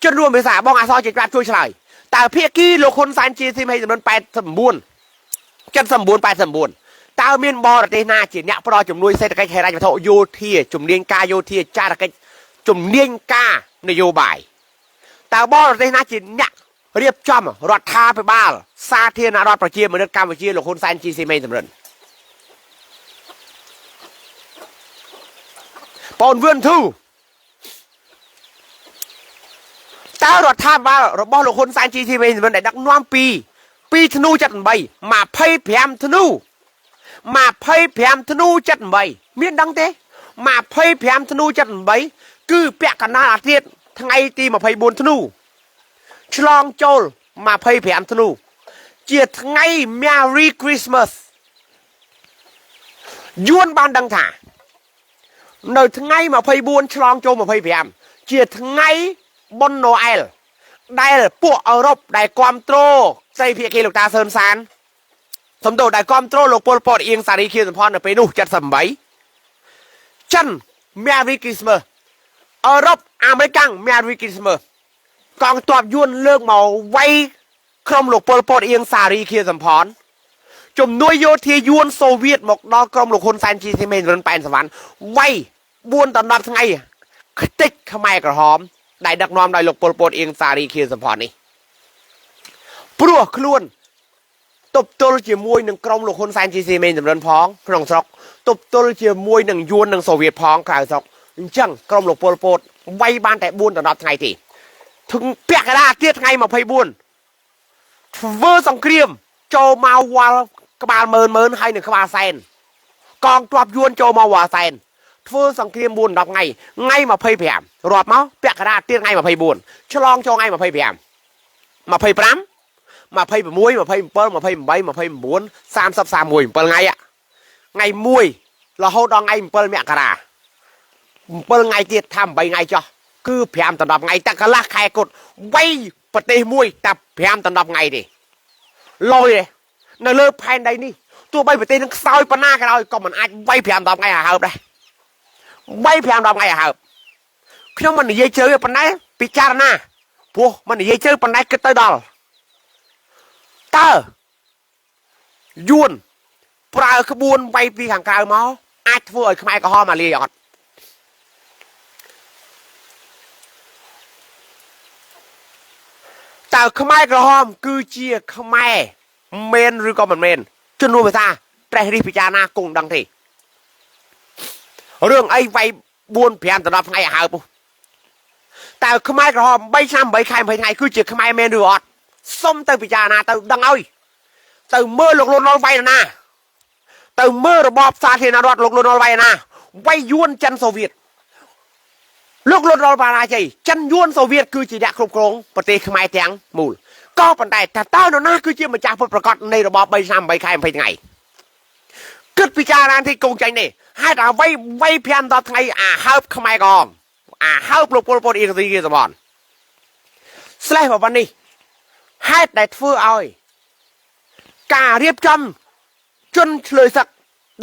ជនរួមភាសាបងអសរជាក្រាបជួយឆ្លើយតើភាគីលោកហ៊ុនសែនជាស៊ីមេចម្រិន89 79 តើមានបរទេសណាជាអ្នកផ្ដល់ជំនួយសេដ្ឋកិច្ចហិរញ្ញវត្ថុយោធាជំនាញការយោធាចារកិច្ចជំនាញការនយោបាយតើបរទេសណាជាអ្នករៀបចំរដ្ឋាភិបាលសាធារណរដ្ឋប្រជាមានិតកម្ពុជាលោកហ៊ុនសែនជាស៊ីមេចម្រិន Bọn vươn thu ta rồi tham vào rồi bao lục hôn sang chi thì mình vẫn để đắc noam pi thnu chặt bầy mà phây phèm thnu mà phây phèm thnu chặt bầy miễn đăng thế mà phây phèm thnu chặt bầy cứ bẹt cả na tiết ngay ti mà phây buồn thnu chlong chôl mà phây phèm thnu chia ngay Merry Christmas yuan ban đăng thả nơi ngay mà phây buồn chlong chôl mà phây phèm chia ngay Bon Noel ដែលពួកអឺរ៉ុបដែលគ្រប់គ្រងស្រីភាគីលោកតាសឿនសានសំដៅដែលគ្រប់គ្រងលោកពលពតអៀងសារីខៀវសំផននៅពេលនោះ78ចិន Merry Christmas អឺរ៉ុបអាមេរិក Merry Christmas កងទ័ពយួនលើកមកវាយក្រុមលោកពលពតអៀងសារីខៀវសំផនជំនួយយោធាយួនសូវៀតមកដល់ក្រុមលោកហ៊ុនសែនជីស៊ីមេនរិនប៉ែនសវណ្ណវាយ4ដល់10ថ្ងៃខ្ទេចខ្មែរក្រហមដែលដឹកនាំដោយលោកពលពតអៀងសារីខៀវសំផននេះព្រោះខ្លួនទប់ទល់ជាមួយនឹងក្រុមលោកហ៊ុនសែនជីស៊ីមេនចម្រើនផងក្នុងស្រុកទប់ទល់ជាមួយនឹងយួននិងសូវៀតផងក្រៅស្រុកអញ្ចឹងក្រុមលោកពលពតវាយបានតែ4ដល់10ថ្ងៃទេถึงពាក់កណ្ដាលទៀតថ្ងៃ24ធ្វើសង្គ្រាមចូលមកវល់ក្បាលមើលហើយនៅក្បាលសែនកងទ័ពយួនចូលមកវល់សែនធ្វើសង្គ្រាម4 10ថ្ងៃថ្ងៃ25រាប់មកពាក់កណ្ដាលទៀតថ្ងៃ24ឆ្លងចូលថ្ងៃ25 25 26 27 28 30 31 7ថ្ងៃថ្ងៃ1រហូតដល់ថ្ងៃ7មករា7ថ្ងៃទៀតថា8ថ្ងៃចុះគឺ5ដល់10ថ្ងៃតែកន្លះខែគត់វាយប្រទេសមួយតែ5ដល់10ថ្ងៃទេលយនៅលើផែនដីនេះទោះបីប្រទេសនឹងខ្សោយប៉ុណ្ណាក៏ដោយក៏មិនអាចវាយ5 10ថ្ងៃឲ្យហើបដែរវាយ5 10ថ្ងៃឲ្យហើបខ្ញុំមិននិយាយជ្រៅប៉ុណ្ណេះពិចារណាព្រោះមិននិយាយជ្រៅប៉ុណ្ណេះគិតទៅដល់តើយួនប្រើក្បួនវាយពីខាងក្រៅមកអាចធ្វើឲ្យខ្មែរក្រហមមកលាយអត់តើខ្មែរក្រហមគឺជាខ្មែរមែនឬក៏មិនមែនជំនួសភាសាត្រេះរិះពិចារណាគង់ដឹងទេរឿងអីវាយ4 5ដល់10ថ្ងៃឲ្យហើបតើខ្មែរក្រហម3ឆ្នាំ8ខែ20ថ្ងៃគឺជាខ្មែរមែនឬអត់សុំទៅពិចារណាទៅដឹងឲ្យទៅមើលលោកលន់នល់វាយណាទៅមើលរបបសាធារណរដ្ឋលោកលន់នល់វាយណាវាយយួនចិនសូវៀតលោកលន់នល់បារាជ័យចិនយួនសូវៀតគឺជាអ្នកគ្រប់គ្រងប្រទេសខ្មែរទាំងមូលក៏ប៉ុន្តែតើនរណាគឺជាម្ចាស់ពុតប្រកាសនៃរបប3ឆ្នាំ8ខែ20ថ្ងៃគិតពិចារណាទីកងចាញ់នេះហេតុអ្វីវាយ5ដល់ថ្ងៃអាហើបខ្មែរក្រហមអាហើបលោកពលពតអៀងសារីខៀវសំផនស្លេះប៉ុណ្នេះហេតុដែលធ្វើឲ្យការរៀបចំជនឆ្លើយសឹក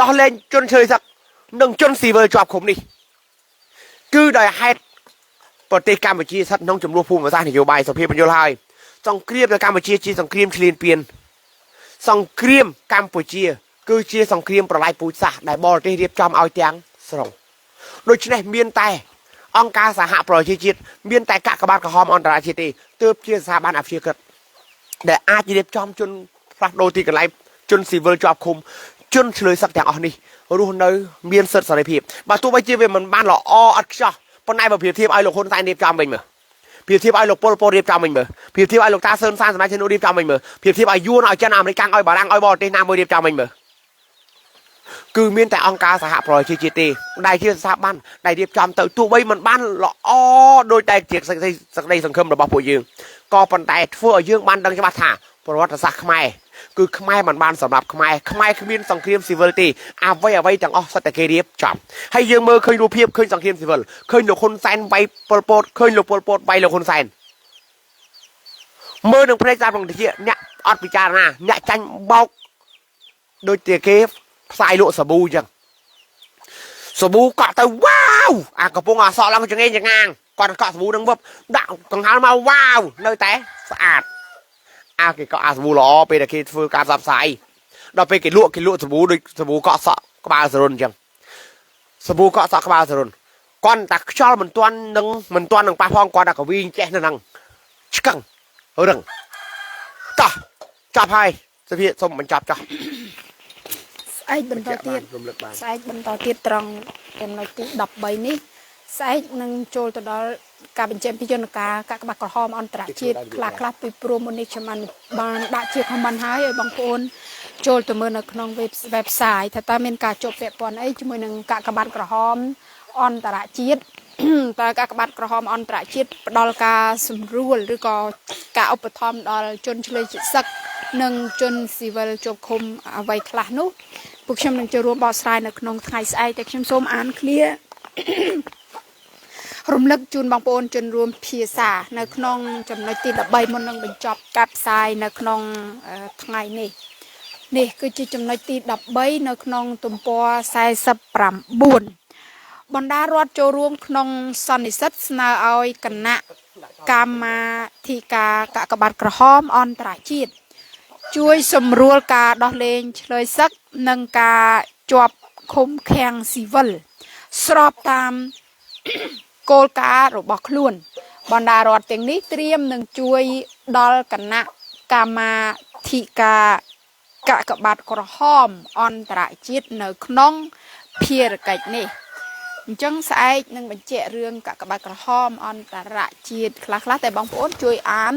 ដោះលែងជនឆ្លើយសឹកនិងជនស៊ីវិលជាប់ឃុំនេះគឺដោយហេតុប្រទេសកម្ពុជាស្ថិតក្នុងចំនួនភូមិសាស្ត្រនយោបាយសុភាពបញ្យលហើយសង្គ្រាមនៅកម្ពុជាជាសង្គ្រាមឈ្លានពានសង្គ្រាមកម្ពុជាគឺជាសង្គ្រាមប្រឡាយពូជសាសន៍ដែលបរទេសរៀបចំឲ្យទាំងស្រុងដូច្នេះមានតែអង្គការសហប្រជាជាតិមានតែកាកបាទក្រហមអន្តរជាតិទេទើបជាស្ថាប័នអភិជាក្រិតដែលអាចរៀបចំជនផ្លាស់ប្ដូរទីកន្លែងជនស៊ីវិលជាប់ឃុំជនឆ្លើយសឹកទាំងអស់នេះរស់នៅមានសិទ្ធិសេរីភាពបើទោះបីជាវាមិនបានល្អឥតខ្ចោះប៉ុន្តែបើប្រៀបធៀបឲ្យលោកហ៊ុនសែនរៀបចំវិញមើលប្រៀបធៀបឲ្យលោកពលពតរៀបចំវិញមើលប្រៀបធៀបឲ្យលោកតាសឿនសានសម័យឈនុរៀបចំវិញមើលប្រៀបធៀបឲ្យយួនឲ្យចិនអាមេរិកឲ្យបារាំងឲ្យបរទេសណាមួយរៀបចំវិញមើលគឺមានតែអង្គការសហប្រជាជាតិទេដែលជាស្ថាប័នដែលរៀបចំទៅទោះបីមិនបានល្អដោយតែជាសក្តីសង្ឃឹមរបស់ពួកយើងក៏ប៉ុន្តែធ្វើឲ្យយើងបានដឹងច្បាស់ថាប្រវត្តិសាស្ត្រខ្មែរគឺខ្មែរមិនបានសម្រាប់ខ្មែរគ្មានសង្គ្រាមស៊ីវិលទេអ្វីទាំងអស់សិតតែគេរៀបចំហើយយើងមើលឃើញរូបភាពឃើញសង្គ្រាមស៊ីវិលឃើញលោកហ៊ុនសែនវាយពលពតឃើញលោកពលពតវាយលោកហ៊ុនសែនមើលនឹងព្រៃតាមក្នុងទីអ្នកអត់ពិចារណាអ្នកចាញ់បោកដូចជាគេផ្សាយលក់សាប៊ូអញ្ចឹងសាប៊ូកក់ទៅវ៉ាវអាកំពុងអសក់ឡើងចង្អេងចង្អាងគាត់កក់សាប៊ូនឹងវឹបដាក់កង្ហារមកវ៉ាវនៅតែស្អាតគេកក់អាសាប៊ូល្អពេលតែគេធ្វើការផ្សព្វផ្សាយដល់ពេលគេលក់សាប៊ូដូចសាប៊ូកក់សក់ក្បាលសរុនអញ្ចឹងសាប៊ូកក់សក់ក្បាលសរុនគាត់តែខ្យល់មិនទាន់នឹងប៉ះផងគាត់តែកវីចេះនៅហ្នឹងឆ្កឹងរឹងតោះចាប់ហើយសុភាសូមបញ្ចប់ចោះស្អែកបន្តទៀតត្រង់ ចំណុចទី13នេះស្អែកនឹងចូលទៅដល់ការបញ្ជាក់ពីយន្តការកាកបាទក្រហមអន្តរជាតិខ្លះពីព្រមមុននេះខ្ញុំបានដាក់ជា comment ហើយឲ្យបងប្អូនចូលទៅមើលនៅក្នុង website ថាតើមានការជាប់ពាក់ព័ន្ធអីជាមួយនឹងកាកបាទក្រហមអន្តរជាតិតើកាកបាទក្រហមអន្តរជាតិផ្ដល់ការសម្រួលឬក៏ការឧបត្ថម្ភដល់ជនឆ្លើយជាតិសឹកនិងជនស៊ីវិលជាប់ឃុំអ្វីខ្លះនោះពួកខ្ញុំនឹងចូលរួមបកស្រាយនៅក្នុងថ្ងៃស្អែកតែខ្ញុំសូមអានឃ្លារំលឹកជូនបងប្អូនជនរួមភាសានៅក្នុងចំណុចទី13មុននឹងបញ្ចប់ការផ្សាយនៅក្នុងថ្ងៃនេះនេះគឺជាចំណុចទី13នៅក្នុងទំព័រ49បណ្ដារដ្ឋចូលរួមក្នុងសន្និសីទស្នើឲ្យគណៈកម្មាធិការកាកបាទក្រហមអន្តរជាតិជួយសម្រួលការដោះលែងឆ្លើយសឹកនិងការជាប់ឃុំឃាំងស៊ីវិលស្របតាមគោលការណ៍របស់ខ្លួនបណ្ដារដ្ឋទាំងនេះត្រៀមនឹងជួយដល់គណៈកម្មាធិការកាកបាទក្រហមអន្តរជាតិនៅក្នុងភារកិច្ចនេះអញ្ចឹងស្អែកនឹងបញ្ជាក់រឿងកាកបាទក្រហមអន្តរជាតិខ្លះតែបងប្អូនជួយអាន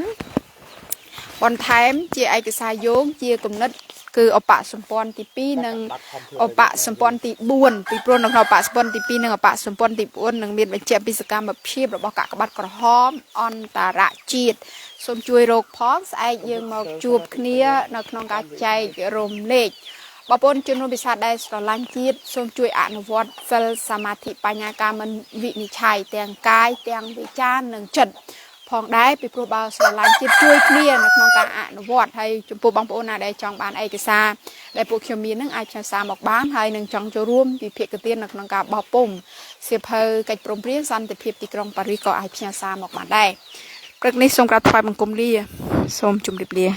បន្ថែមជាឯកសារយោងជាគំនិតគឺឧបសម្ព័ន្ធទី2និងឧបសម្ព័ន្ធទី4ពីព្រោះនៅក្នុងឧបសម្ព័ន្ធទី2និងឧបសម្ព័ន្ធទី4នឹងមានបញ្ជាក់ពីសកម្មភាពរបស់កាកបាទក្រហមអន្តរជាតិសូមជួយរកផងស្អែកយើងមកជួបគ្នានៅក្នុងការចែករំលែកបងប្អូនជនរួមភាសាដែលស្រឡាញ់ជាតិសូមជួយអនុវត្តសិលសមាធិបញ្ញាការមិនវិនិច្ឆ័យទាំងកាយទាំងវិចារនិងចិត្តផងដែរពីព្រោះបើស្រឡាញ់ជាតិជួយគ្នានៅក្នុងការអនុវត្តហើយចំពោះបងប្អូនណាដែលចង់បានឯកសារដែលពួកខ្ញុំមាននឹងអាចផ្ញើសារមកបានហើយនឹងចង់ចូលរួមពិភាក្សានៅក្នុងការបោះពុម្ពសៀវភៅកិច្ចព្រមព្រៀងសន្តិភាពទីក្រុងប៉ារីសក៏អាចផ្ញើសារមកបានដែរព្រឹកនេះសូមក្រាបថ្វាយបង្គំលាសូមជម្រាបលា